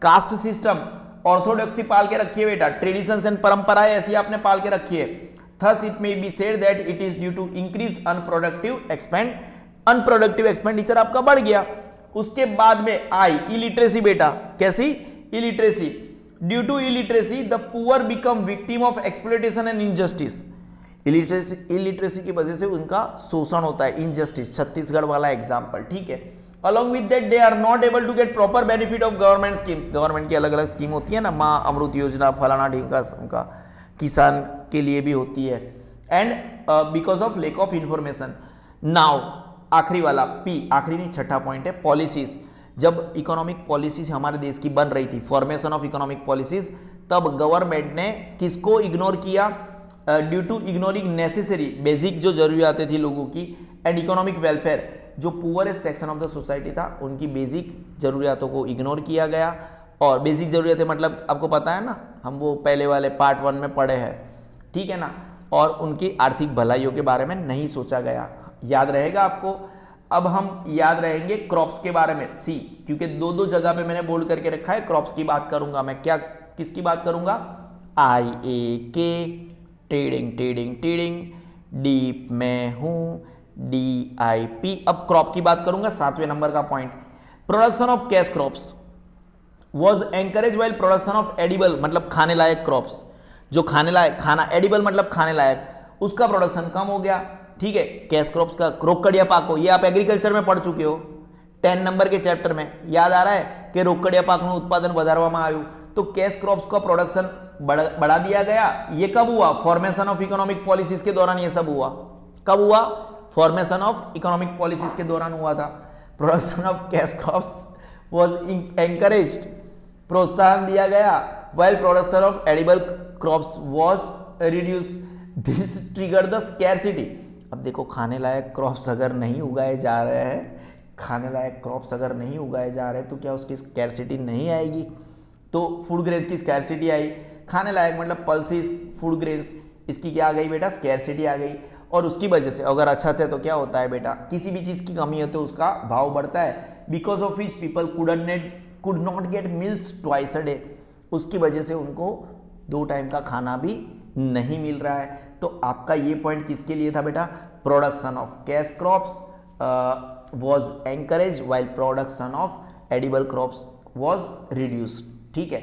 A: कास्ट सिस्टम, ऑर्थोडॉक्सी पाल के रखिए बेटा, ट्रेडिशंस एंड परंपराएं ऐसी आपने पाल के रखी है। Thus it may be said that it is due to increase unproductive expenditure आपका बढ़ गया। उसके बाद में आई इलिटरेसी बेटा, कैसी illiteracy, due to illiteracy the poor become victim of exploitation and injustice, illiteracy की वजह से उनका शोषण होता है, इनजस्टिस, छत्तीसगढ़ वाला एग्जाम्पल, ठीक है। Along with that, they are not able to get proper benefit of government schemes, government की अलग अलग स्कीम होती है ना, माँ अमृत योजना, फलाना ढींका, उनका किसान के लिए भी होती है, and because of lack of information. Now आखिरी वाला पी, आखिरी नहीं छठा पॉइंट है, पॉलिसीज। जब इकोनॉमिक पॉलिसीज हमारे देश की बन रही थी, फॉर्मेशन ऑफ इकोनॉमिक पॉलिसीज, तब गवर्नमेंट ने किसको इग्नोर किया, due to ignoring necessary basic जो जरूरियातें थी लोगों की, एंड इकोनॉमिक वेलफेयर, जो poorest section of the society था उनकी बेसिक जरूरियातों को इग्नोर किया गया। और बेसिक जरूरतें मतलब आपको पता है ना, हम वो पहले वाले पार्ट 1 में पढ़े हैं, ठीक है ना, और उनकी आर्थिक भलाइयों के बारे में नहीं सोचा गया, याद रहेगा आपको। अब हम याद रहेंगे क्रॉप्स के बारे में, सी, क्योंकि दो जगह पे मैंने बोल्ड करके रखा है, क्रॉप्स की बात करूंगा मैं, क्या किसकी बात करूंगा, आई ए के टेडिंग, डीप में हूं, डी आई पी। अब क्रॉप की बात करूंगा, 7वें नंबर का point, production of cash crops was encourage while production of edible, मतलब खाने लायक क्रॉप्स, जो खाने लायक, खाना एडिबल मतलब खाने लायक, उसका प्रोडक्शन कम हो गया, ठीक है। कैश क्रॉप्स का रोकड़िया पाको, ये आप एग्रीकल्चर में पढ़ चुके हो 10 नंबर के चैप्टर में, याद आ रहा है कि रोकड़िया पाकનું उत्पादन વધારવામાં આવ્યું, तो कैश क्रॉप्स का प्रोडक्शन बढ़ा दिया गया। ये कब हुआ, फॉर्मेशन ऑफ इकोनॉमिक पॉलिसीज के दौरान ये सब हुआ। कब हुआ, फॉर्मेशन ऑफ इकोनॉमिक पॉलिसीज के दौरान हुआ था। Production of cash crops was encouraged, प्रोत्साहन दिया गया, while production of edible crops was reduced, this triggered the scarcity। अब देखो खाने लायक क्रॉप्स अगर नहीं उगाए जा रहे हैं, खाने लायक क्रॉप्स अगर नहीं उगाए जा रहे तो क्या उसकी स्कैरसिटी नहीं आएगी, तो फूड ग्रेन्स की स्कैरसिटी आई, खाने लायक मतलब पल्सिस, फूड ग्रेन्स, इसकी क्या आ गई बेटा, स्कैरसिटी आ गई। और उसकी वजह से अगर अच्छा थे तो क्या होता है बेटा, किसी भी चीज की कमी हो तो उसका भाव बढ़ता है, because of which people could not gate meals twice a day, उसकी वजह से उनको 2 टाइम का खाना भी नहीं मिल रहा है। तो आपका ये पॉइंट किसके लिए था बेटा, production of cash crops was encourage while production of edible crops was reduced, ठीक है,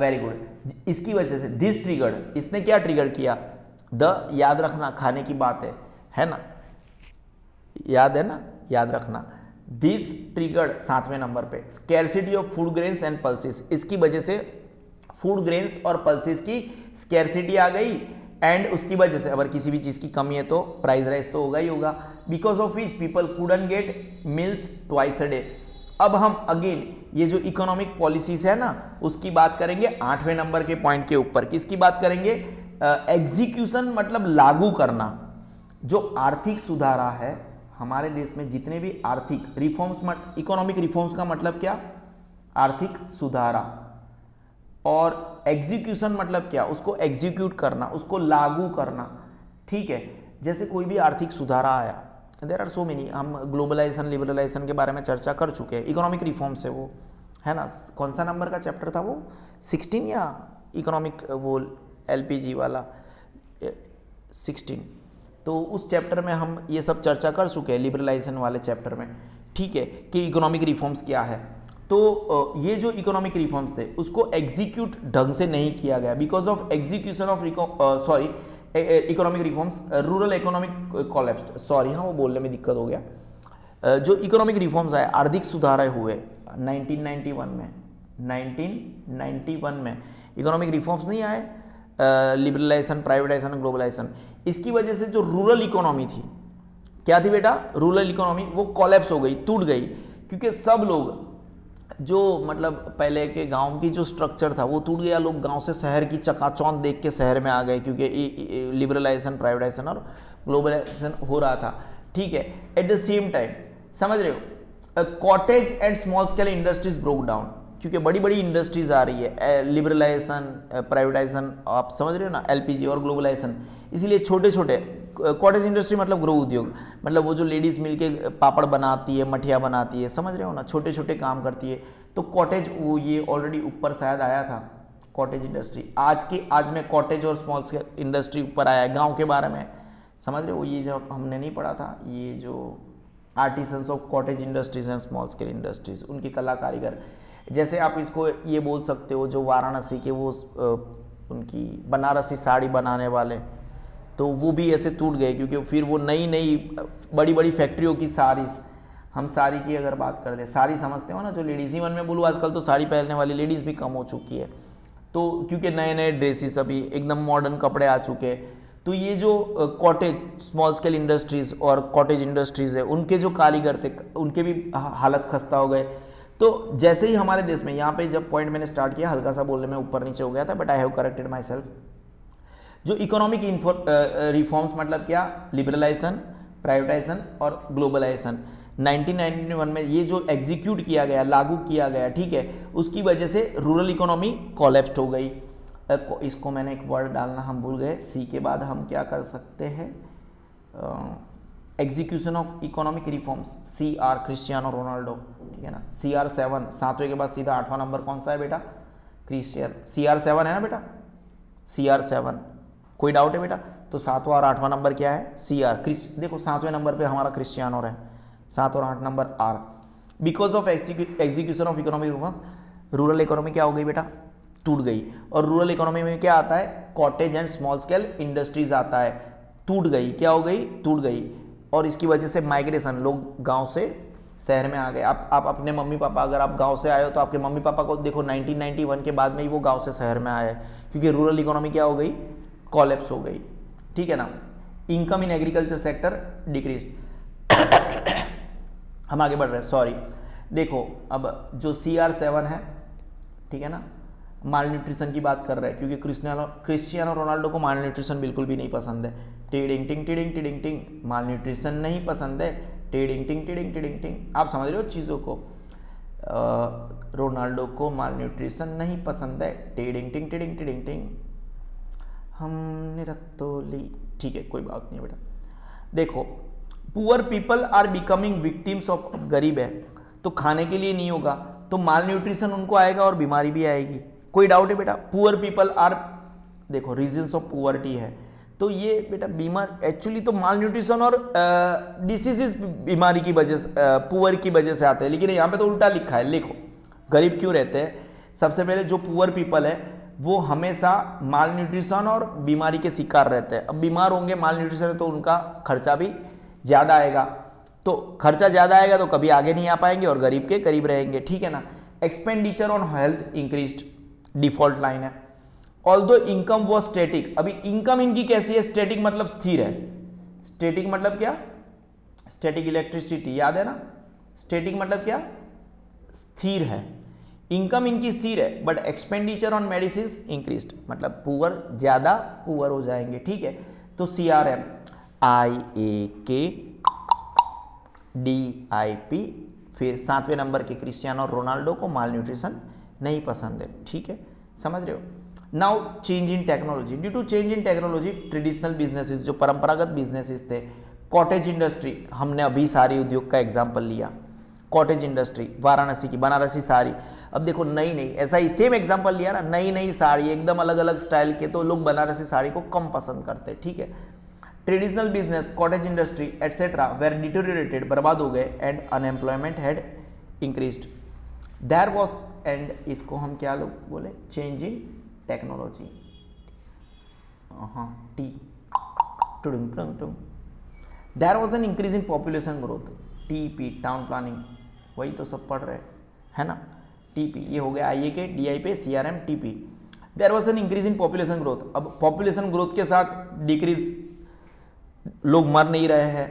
A: वेरी गुड। इसकी वजह से दिस ट्रिगर्ड, इसने क्या ट्रिगर किया, द, याद रखना खाने की बात है ना, याद है ना, याद रखना। दिस ट्रिगर्ड 7वें नंबर पे scarcity of food grains and pulses, इसकी वजह से फूड ग्रेन्स और पल्सेस की स्कैरसिटी आ गई, एंड उसकी वजह से अगर किसी भी चीज की कमी है तो प्राइस राइज तो होगा ही होगा, because of which people couldn't get meals twice a day. अब हम अगेन ये जो इकोनॉमिक पॉलिसीज है ना उसकी बात करेंगे 8वें नंबर के पॉइंट के ऊपर। किसकी बात करेंगे? एग्जीक्यूशन मतलब लागू करना। जो आर्थिक सुधारा है हमारे देश में, जितने भी आर्थिक रिफॉर्म्स, इकोनॉमिक रिफॉर्म्स का मतलब क्या? आर्थिक सुधारा। और एग्जीक्यूशन मतलब क्या? उसको एग्जीक्यूट करना, उसको लागू करना। ठीक है, जैसे कोई भी आर्थिक सुधारा आया, देयर आर सो मेनी, हम ग्लोबलाइजेशन लिबरलाइजेशन के बारे में चर्चा कर चुके हैं, इकोनॉमिक रिफॉर्म्स है वो, है ना। कौन सा नंबर का चैप्टर था वो? 16 या इकोनॉमिक वो एलपीजी वाला 16? तो उस चैप्टर में हम ये सब चर्चा कर चुके हैं, लिबरलाइजेशन वाले चैप्टर में। ठीक है, कि इकोनॉमिक रिफॉर्म्स क्या है। तो ये जो इकोनॉमिक रिफॉर्म्स थे उसको एग्जीक्यूट ढंग से नहीं किया गया, because of execution of economic reforms rural economic collapsed, sorry हाँ वो बोलने में दिक्कत हो गया। जो इकोनॉमिक रिफॉर्म्स आए, आर्थिक सुधार हुए 1991 में, 1991 में इकोनॉमिक रिफॉर्म्स नहीं आए, लिबरलाइजेशन, प्राइवेटाइजेशन, ग्लोबलाइजेशन। इसकी वजह से जो रूरल इकोनॉमी थी, क्या थी बेटा? रूरल इकोनॉमी वो कोलैप्स हो गई, टूट गई, क्योंकि सब लोग जो मतलब पहले के गांव की जो स्ट्रक्चर था वो टूट गया। लोग गांव से शहर की चकाचौंध देख के शहर में आ गए, क्योंकि लिबरलाइजेशन, प्राइवेटाइजेशन और ग्लोबलाइजेशन हो रहा था। ठीक है, एट द सेम टाइम समझ रहे हो, cottage and small scale industries broke down, क्योंकि बड़ी बड़ी इंडस्ट्रीज आ रही है, लिबरलाइजेशन, प्राइवेटाइजेशन, आप समझ रहे हो ना, एलपीजी और ग्लोबलाइजेशन। इसीलिए छोटे छोटे कॉटेज इंडस्ट्री मतलब गृह उद्योग, मतलब वो जो लेडीज मिलके पापड़ बनाती है, मठिया बनाती है, समझ रहे हो ना, छोटे छोटे काम करती है। तो कॉटेज, वो ये ऑलरेडी ऊपर शायद आया था कॉटेज इंडस्ट्री, आज में कॉटेज और स्मॉल स्केल इंडस्ट्री ऊपर आया है गाँव के बारे में, समझ रहे हो। ये जब हमने नहीं पढ़ा था, ये जो artisans of cottage industries and small scale industries, उनके कला कारीगर, जैसे आप इसको ये बोल सकते हो, जो वाराणसी के वो उनकी बनारसी साड़ी बनाने वाले, तो वो भी ऐसे टूट गए, क्योंकि फिर वो नई नई बड़ी बड़ी फैक्ट्रियों की साड़ीज, हम साड़ी की अगर बात करते हैं, साड़ी समझते हो ना, जो लेडीज, इवन मैं बोलूँ आजकल तो साड़ी पहनने वाली लेडीज भी कम हो चुकी है, तो क्योंकि नए नए ड्रेसेस अभी एकदम मॉडर्न कपड़े आ चुके हैं। तो ये जो कॉटेज, स्मॉल स्केल इंडस्ट्रीज और कॉटेज इंडस्ट्रीज है, उनके जो कारीगर थे उनके भी हालत खस्ता हो गए। तो जैसे ही हमारे देश में, यहाँ पे जब पॉइंट मैंने स्टार्ट किया हल्का सा बोलने में ऊपर नीचे हो गया था, but I have corrected my self. जो इकोनॉमिक रिफॉर्म्स मतलब क्या? लिबरलाइजेशन, प्राइवेटाइजेशन और ग्लोबलाइजेशन 1991 में ये जो एग्जीक्यूट किया गया, लागू किया गया, ठीक है, उसकी वजह से रूरल इकोनॉमी कोलैप्स्ड हो गई। इसको मैंने एक वर्ड डालना हम भूल गए, सी के बाद हम क्या कर सकते हैं? Execution of economic reforms, CR, Cristiano Ronaldo, ठीक है ना। CR7, 7वें के बाद सीधा 8वां नंबर कौन सा है बेटा? क्रिस्टियन, CR7 है ना बेटा, CR7। कोई डाउट है बेटा? तो 7वां और 8वां नंबर क्या है? CR। देखो 7वें नंबर पे हमारा क्रिस्टियानो है, 7 और 8 number R। Because of execution of economic reforms rural economy क्या हो गई बेटा? टूट गई। और रूरल इकोनॉमी में क्या आता है? Cottage and small scale industries आता है, टूट गई। क्या हो गई? टूट गई। और इसकी वजह से माइग्रेशन, लोग गांव से शहर में आ गए। आप अपने मम्मी पापा, अगर आप गांव से आए हो तो आपके मम्मी पापा को देखो 1991 के बाद में ही वो गांव से शहर में आए, क्योंकि रूरल इकोनॉमी क्या हो गई? कॉलेप्स हो गई, ठीक है ना। Income in agriculture sector decreased. हम आगे बढ़ रहे हैं, सॉरी। देखो अब जो CR7 है, ठीक है ना, माल न्यूट्रिशन की बात कर रहे हैं, क्योंकि क्रिस्टियानो रोनाल्डो को माल न्यूट्रिशन बिल्कुल भी नहीं पसंद है। टिडिंग टिंग टिडिंग टिडिंग टिंग, माल न्यूट्रिशन नहीं पसंद है, टिडिंग टिंग टिडिंग टिडिंग टिंग। आप समझ रहे हो चीज़ों को? रोनाल्डो को माल न्यूट्रिशन नहीं पसंद है, टिडिंग टिंग टिडिंग टिडिंग टिंग, हमने रख तो ली, ठीक है, कोई बात नहीं बेटा। देखो, poor people are becoming victims of, गरीब है तो खाने के लिए नहीं होगा, तो माल न्यूट्रिशन उनको आएगा और बीमारी भी आएगी। कोई डाउट है बेटा? पुअर पीपल आर, देखो रीजंस ऑफ पुअर्टी है, तो ये बेटा बीमार, एक्चुअली तो माल न्यूट्रिशन और डिसीजेस बीमारी की वजह से, पुअर की वजह से आते हैं, लेकिन यहाँ पे तो उल्टा लिखा है। लिखो गरीब क्यों रहते हैं? सबसे पहले जो पुअर पीपल है वो हमेशा माल न्यूट्रिशन और बीमारी के शिकार रहते हैं। अब बीमार होंगे माल न्यूट्रिशन, तो उनका खर्चा भी ज़्यादा आएगा। तो खर्चा ज्यादा आएगा तो कभी आगे नहीं आ पाएंगे और गरीब के करीब रहेंगे, ठीक है ना। Expenditure on health increased, default line है। ऑल्दो इनकम वॉज स्टैटिक, अभी इनकम इनकी कैसी है, स्टैटिक मतलब स्थिर है। स्टैटिक मतलब क्या, स्टैटिक इलेक्ट्रिसिटी याद है ना, स्टैटिक मतलब क्या, स्थिर है। इनकम इनकी स्थिर है, but expenditure on medicine increased, मतलब पुअर, ज्यादा पुअर हो जाएंगे, ठीक है। तो CRM IAK DIP, फिर 7वें नंबर के क्रिस्टियानो रोनाल्डो को माल न्यूट्रिशन नहीं पसंद है, ठीक है, समझ रहे हो। Now change in technology, due to change in technology traditional businesses, जो परंपरागत बिजनेसेस थे, कॉटेज इंडस्ट्री, हमने अभी साड़ी उद्योग का एग्जाम्पल लिया, कॉटेज इंडस्ट्री वाराणसी की, बनारसी साड़ी। अब देखो नई नई, ऐसा ही सेम एग्जांपल लिया ना, नई नई साड़ी एकदम अलग अलग स्टाइल के, तो लोग बनारसी साड़ी को कम पसंद करते, ठीक है। Traditional business, cottage industry etcetera were deteriorated, बर्बाद हो गए, and unemployment had increased. There was, and इसको हम क्या लोग बोले, चेंज इन टेक्नोलॉजी, टी टुडुंग टुडुंग टुडुंग। There was an increase in population growth, TP town planning, वही तो सब पढ़ रहे है ना, TP ये हो गया IAK DIP CRM TP। There was an increase in population growth, अब पॉपुलेशन ग्रोथ के साथ डिक्रीज, लोग मर नहीं रहे हैं,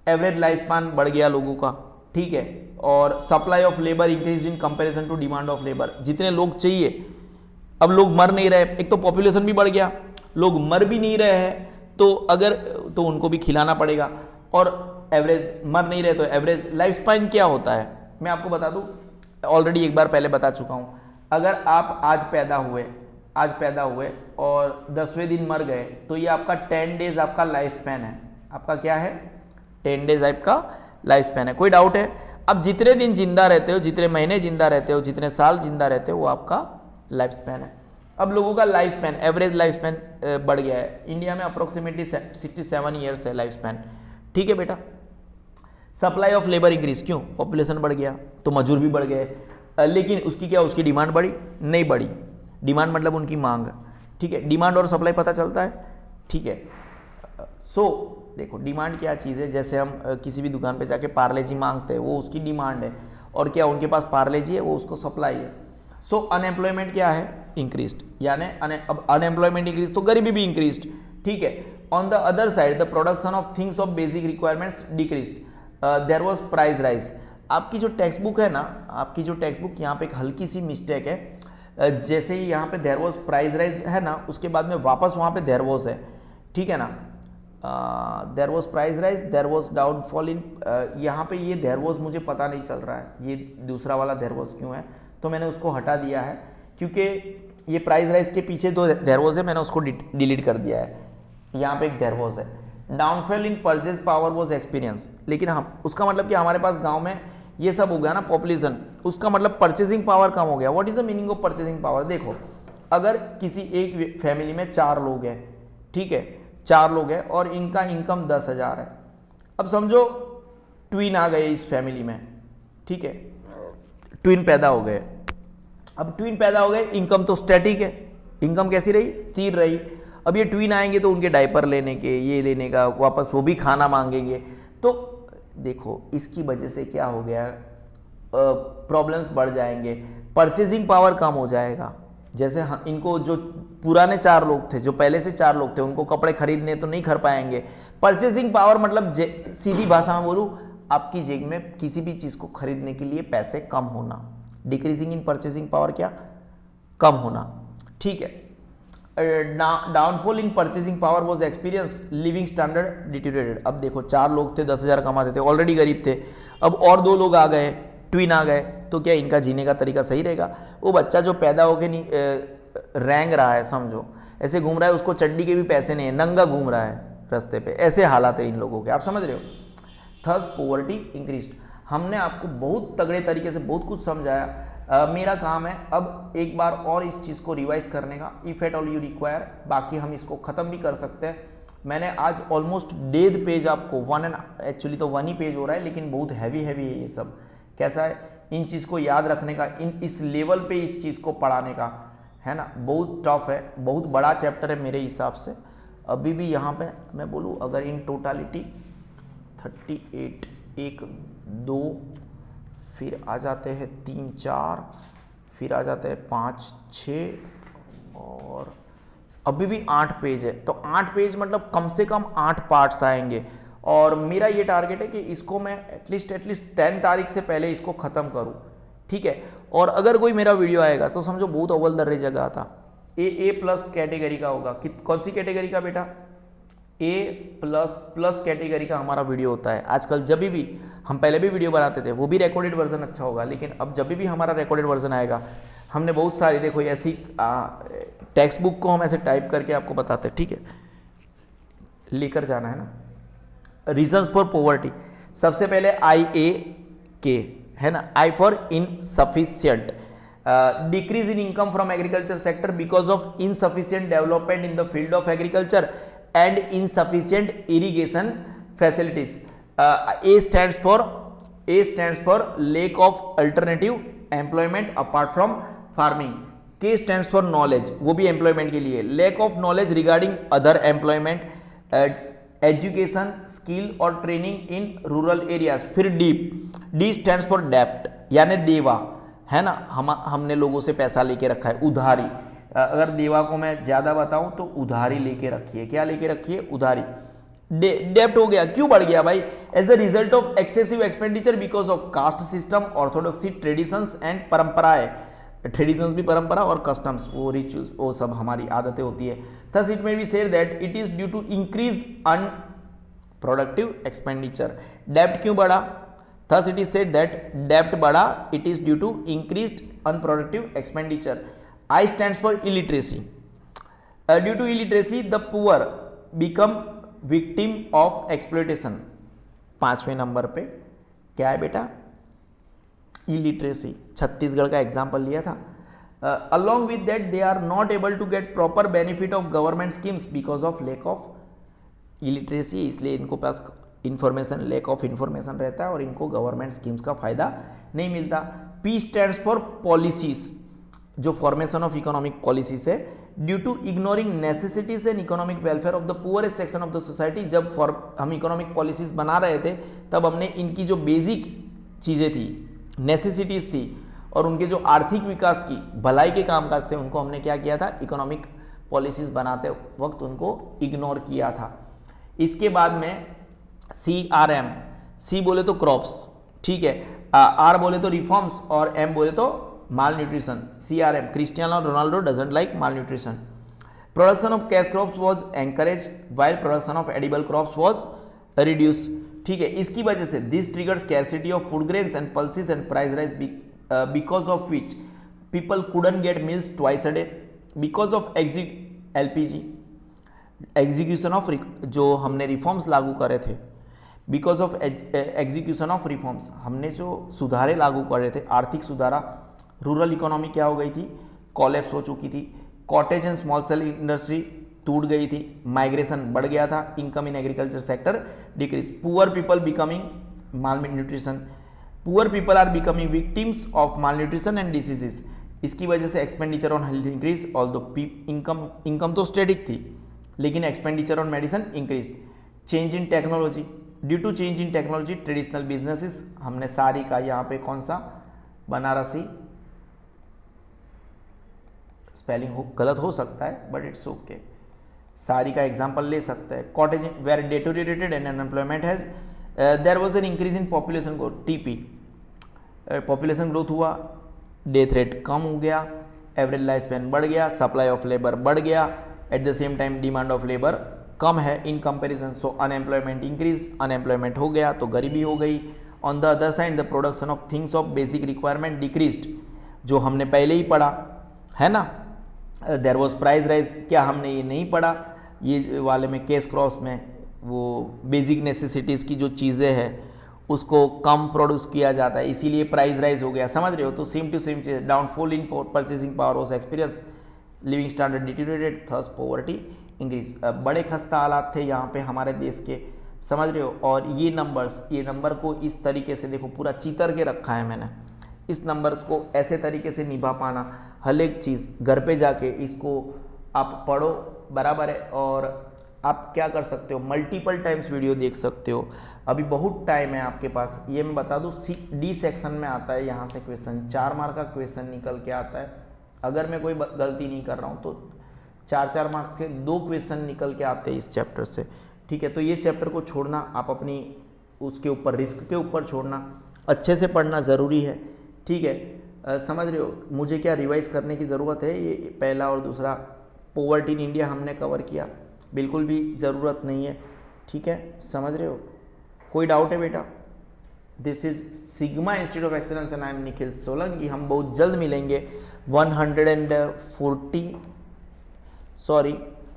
A: एवरेज लाइफ स्पान बढ़ गया लोगों का, ठीक है। और supply of labour increase in comparison to demand of labour, जितने लोग चाहिए, अब लोग मर नहीं रहे, एक तो पॉपुलेशन भी बढ़ गया, लोग मर भी नहीं रहे हैं, तो अगर तो उनको भी खिलाना पड़ेगा, और एवरेज मर नहीं रहे तो एवरेज लाइफ स्पान क्या होता है, मैं आपको बता दूं, ऑलरेडी एक बार पहले बता चुका हूं। अगर आप आज पैदा हुए और 10वें दिन मर गए, तो ये आपका 10 डेज आपका लाइफ स्पैन है, आपका क्या है, 10 डेज आपका लाइफ स्पैन है, कोई डाउट है। अब जितने दिन जिंदा रहते हो, जितने महीने जिंदा रहते हो, जितने साल जिंदा रहते हो, वो आपका लाइफ स्पैन है। अब लोगों का life span, average life span बढ़ गया है, इंडिया में अप्रोक्सीमेटली 67 ईयर्स है लाइफ स्पैन, ठीक है बेटा। सप्लाई ऑफ लेबर इंक्रीज, क्यों, पॉपुलेशन बढ़ गया तो मजदूर भी बढ़ गए, लेकिन उसकी क्या, उसकी डिमांड बढ़ी नहीं बढ़ी, डिमांड मतलब उनकी मांग, ठीक है, डिमांड और सप्लाई पता चलता है, ठीक है। सो देखो डिमांड क्या चीज़ है, जैसे हम किसी भी दुकान पे जाके पार्ले जी मांगते हैं, वो उसकी डिमांड है, और क्या उनके पास पार्ले जी है, वो उसको सप्लाई है। सो अनएम्प्लॉयमेंट क्या है, इंक्रीज्ड, यानी अब अनएम्प्लॉयमेंट इंक्रीज तो गरीबी भी इंक्रीज्ड, ठीक है। On the other side the production of things of basic requirements decreased, there was price rise. आपकी जो टेक्स्ट बुक है ना, आपकी जो टेक्स्ट बुक, यहाँ पे एक हल्की सी मिस्टेक है, जैसे ही यहाँ पे देयर वाज प्राइस राइज है ना, उसके बाद में वापस वहाँ पे देयर वाज है, ठीक है ना, there was price rise, there was downfall in, यहाँ पे ये देयर वाज मुझे पता नहीं चल रहा है, ये दूसरा वाला देयर वाज क्यों है, तो मैंने उसको हटा दिया है, क्योंकि ये प्राइस राइज के पीछे दो देयर वाज है, मैंने उसको डिलीट कर दिया है, यहाँ पे एक देयर वाज है। Downfall in purchase power was experience, लेकिन हम उसका मतलब कि हमारे पास गांव में ये सब हो गया ना, पॉपुलेशन, उसका मतलब परचेजिंग पावर कम हो गया। What is the meaning of purchasing power, देखो अगर किसी एक फैमिली में 4 लोग हैं, ठीक है, 4 लोग हैं और इनका इनकम 10,000 है, अब समझो ट्विन आ गए इस फैमिली में, ठीक है, ट्विन पैदा हो गए, अब ट्विन पैदा हो गए, इनकम तो स्टैटिक है, इनकम कैसी रही, स्थिर रही। अब ये ट्विन आएंगे तो उनके डायपर लेने के, ये लेने का, वापस वो भी खाना मांगेंगे, तो देखो इसकी वजह से क्या हो गया, प्रॉब्लम्स बढ़ जाएंगे, परचेजिंग पावर कम हो जाएगा। जैसे इनको जो पुराने 4 लोग थे, जो पहले से 4 लोग थे, उनको कपड़े खरीदने तो नहीं कर पाएंगे। परचेजिंग पावर मतलब सीधी भाषा में बोलूँ, आपकी जेब में किसी भी चीज़ को खरीदने के लिए पैसे कम होना, डिक्रीजिंग इन परचेजिंग पावर क्या, कम होना, ठीक है। Downfall in purchasing power was experienced, living standard deteriorated. अब देखो 4 लोग थे, 10,000 कमाते थे, ऑलरेडी गरीब थे, अब और 2 लोग आ गए, ट्विन आ गए, तो क्या इनका जीने का तरीका सही रहेगा। वो बच्चा जो पैदा होके नहीं रेंग रहा है, समझो ऐसे घूम रहा है, उसको चड्डी के भी पैसे नहीं है, नंगा घूम रहा है रास्ते पे, ऐसे हालात है इन लोगों के, आप समझ रहे हो। Thus poverty increased. हमने आपको बहुत तगड़े तरीके से बहुत कुछ समझाया, मेरा काम है अब एक बार और इस चीज़ को रिवाइज करने का, if at all you require, बाकी हम इसको ख़त्म भी कर सकते हैं। मैंने आज ऑलमोस्ट 1.5 पेज आपको, एक्चुअली तो 1 ही पेज हो रहा है, लेकिन बहुत हैवी है ये सब। कैसा है, इन चीज़ को याद रखने का, इस लेवल पे इस चीज़ को पढ़ाने का, है ना, बहुत टफ है, बहुत बड़ा चैप्टर है मेरे हिसाब से। अभी भी यहाँ पे मैं बोलूँ, अगर इन टोटालिटी 38 1 2, फिर आ जाते हैं 3 4, फिर आ जाते हैं 5 6 और अभी भी 8 पेज है। तो 8 पेज मतलब कम से कम 8 पार्ट्स आएंगे और मेरा ये टारगेट है कि इसको मैं एटलीस्ट 10 तारीख से पहले इसको ख़त्म करूँ, ठीक है। और अगर कोई मेरा वीडियो आएगा तो समझो बहुत अव्वल दर्रे जगह था, ए प्लस कैटेगरी का होगा। कौन सी कैटेगरी का बेटा? ए प्लस कैटेगरी का हमारा वीडियो होता है आजकल। जब भी हम पहले भी वीडियो बनाते थे वो भी रिकॉर्डेड वर्जन अच्छा होगा, लेकिन अब जब भी हमारा रिकॉर्डेड वर्जन आएगा, हमने बहुत सारी देखो ऐसी टेक्स्ट बुक को हम ऐसे टाइप करके आपको बताते हैं, ठीक है, लेकर जाना है ना। रीजंस फॉर पॉवर्टी, सबसे पहले IA है ना, I for insufficient, decrease in income from agriculture sector because of insufficient development in the field of agriculture and insufficient irrigation facilities. A stands for lack of alternative employment apart from farming. K stands for knowledge, वो भी employment के लिए, lack of knowledge regarding other employment, education, skill और training in rural areas. फिर D stands for debt, यानी देवा है ना, हमने लोगों से पैसा लेके रखा है, उधारी। अगर देवा को मैं ज्यादा बताऊं तो उधारी लेके रखिए। क्या लेके रखिए? उधारी। डेब्ट हो गया, क्यों बढ़ गया भाई? As a result of excessive expenditure because of caste system, orthodoxy, traditions and परंपराएं। ट्रेडिशंस भी परंपरा और कस्टम्स, वो रिचुअल्स, वो सब हमारी आदतें होती है। Thus it may be said that it is due to increase unproductive expenditure. डेब्ट क्यों बढ़ा? Thus it is said that डेब्ट बढ़ा, it is due to increased unproductive expenditure. I stands for illiteracy. Due to illiteracy, the poor become victim of exploitation. 5वें number पे क्या है बेटा? Illiteracy. छत्तीसगढ़ का एग्जाम्पल लिया था। Along with that, they are not able to get proper benefit of government schemes because of lack of illiteracy. इसलिए इनको पास इंफॉर्मेशन, लैक ऑफ इंफॉर्मेशन रहता है और इनको गवर्नमेंट स्कीम्स का फायदा नहीं मिलता। P stands for policies, जो फॉर्मेशन ऑफ इकोनॉमिक पॉलिसीज है। Due to ignoring necessities and economic welfare of the poorest section of the society. जब हम इकोनॉमिक पॉलिसीज बना रहे थे तब हमने इनकी जो बेसिक चीज़ें थी, नेसेसिटीज थी और उनके जो आर्थिक विकास की, भलाई के कामकाज थे, उनको हमने क्या किया था? इकोनॉमिक पॉलिसीज बनाते वक्त उनको इग्नोर किया था। इसके बाद में CRM, C बोले तो क्रॉप्स, ठीक है, R बोले तो रिफॉर्म्स और M बोले तो malnutrition. CRM, Cristiano Ronaldo doesn't like malnutrition. Production of cash crops was encouraged while production of edible crops was reduced. ठीक है, इसकी वजह से this triggered scarcity of food grains and pulses and price rise because of which people couldn't get meals twice a day because of LPG execution of जो हमने reforms लागू करे थे, because of execution of reforms, हमने जो सुधारे लागू करे थे, आर्थिक सुधारा, रूरल इकोनॉमी क्या हो गई थी? कॉलेप्स हो चुकी थी। Cottage and small scale industry टूट गई थी। माइग्रेशन बढ़ गया था। Income in agriculture sector decrease. Poor people becoming malnutrition, poor people are becoming victims of malnutrition and diseases. इसकी वजह से expenditure on health increase, although income तो स्टेटिक थी लेकिन expenditure on medicine increase. Change in technology, due to change in technology traditional businesses, हमने सारी का यहाँ पे कौन सा? बनारसी, स्पेलिंग गलत हो सकता है बट इट्स ओके, सारी का एग्जांपल ले सकते हैं। Cottage were deteriorated and unemployment has there was an increase in population growth, TP, population growth हुआ, डेथ रेट कम हो गया, एवरेज लाइफ स्पैन बढ़ गया, सप्लाई ऑफ लेबर बढ़ गया, at the same time demand of labour कम है in comparison, so unemployment increase, unemployment हो गया तो गरीबी हो गई। On the other side the production of things of basic requirement decreased, जो हमने पहले ही पढ़ा है ना। देयर वाज प्राइस राइज, क्या हमने ये नहीं पढ़ा? ये वाले में केस क्रॉस में वो बेसिक नेसेसिटीज़ की जो चीज़ें हैं उसको कम प्रोड्यूस किया जाता है, इसीलिए प्राइस राइज हो गया, समझ रहे हो? तो सेम टू सेम चीज़, downfall in purchasing power of experience, living standard deteriorated, thus poverty increase. बड़े खस्ता हालात थे यहाँ पे हमारे देश के, समझ रहे हो? और ये नंबर को इस तरीके से देखो, पूरा चीतर के रखा है मैंने। इस नंबर्स को ऐसे तरीके से निभा पाना, हर एक चीज़ घर पे जाके इसको आप पढ़ो, बराबर है, और आप क्या कर सकते हो, मल्टीपल टाइम्स वीडियो देख सकते हो, अभी बहुत टाइम है आपके पास। ये मैं बता दूं डी सेक्शन में आता है, यहाँ से क्वेश्चन 4 मार्क का क्वेश्चन निकल के आता है, अगर मैं कोई गलती नहीं कर रहा हूँ तो 4 मार्क से 2 क्वेश्चन निकल के आते हैं इस चैप्टर से, ठीक है। तो ये चैप्टर को छोड़ना आप अपनी उसके ऊपर रिस्क के ऊपर छोड़ना, अच्छे से पढ़ना ज़रूरी है, ठीक है। समझ रहे हो मुझे क्या रिवाइज करने की ज़रूरत है, ये पहला और दूसरा पॉवर्टी इन इंडिया हमने कवर किया, बिल्कुल भी ज़रूरत नहीं है, ठीक है। समझ रहे हो, कोई डाउट है बेटा? This is sigma institute of excellence and I am Nikhil Solanki. हम बहुत जल्द मिलेंगे 140 सॉरी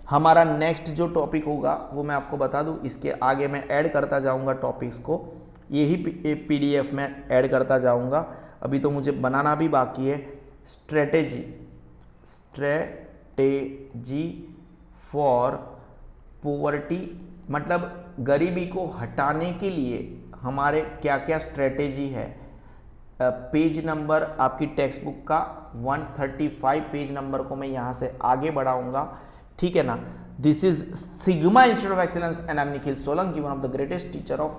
A: हमारा नेक्स्ट जो टॉपिक होगा वो मैं आपको बता दूं, इसके आगे मैं ऐड करता जाऊंगा टॉपिक्स को, यही पीडीएफ में ऐड करता जाऊंगा, अभी तो मुझे बनाना भी बाकी है। स्ट्रेटेजी फॉर पॉवर्टी, मतलब गरीबी को हटाने के लिए हमारे क्या क्या स्ट्रेटेजी है। पेज नंबर आपकी टेक्स्ट बुक का 135 पेज नंबर को मैं यहाँ से आगे बढ़ाऊंगा, ठीक है ना। This is sigma institute of excellence and I am Nikhil Solanki, one of the greatest teacher of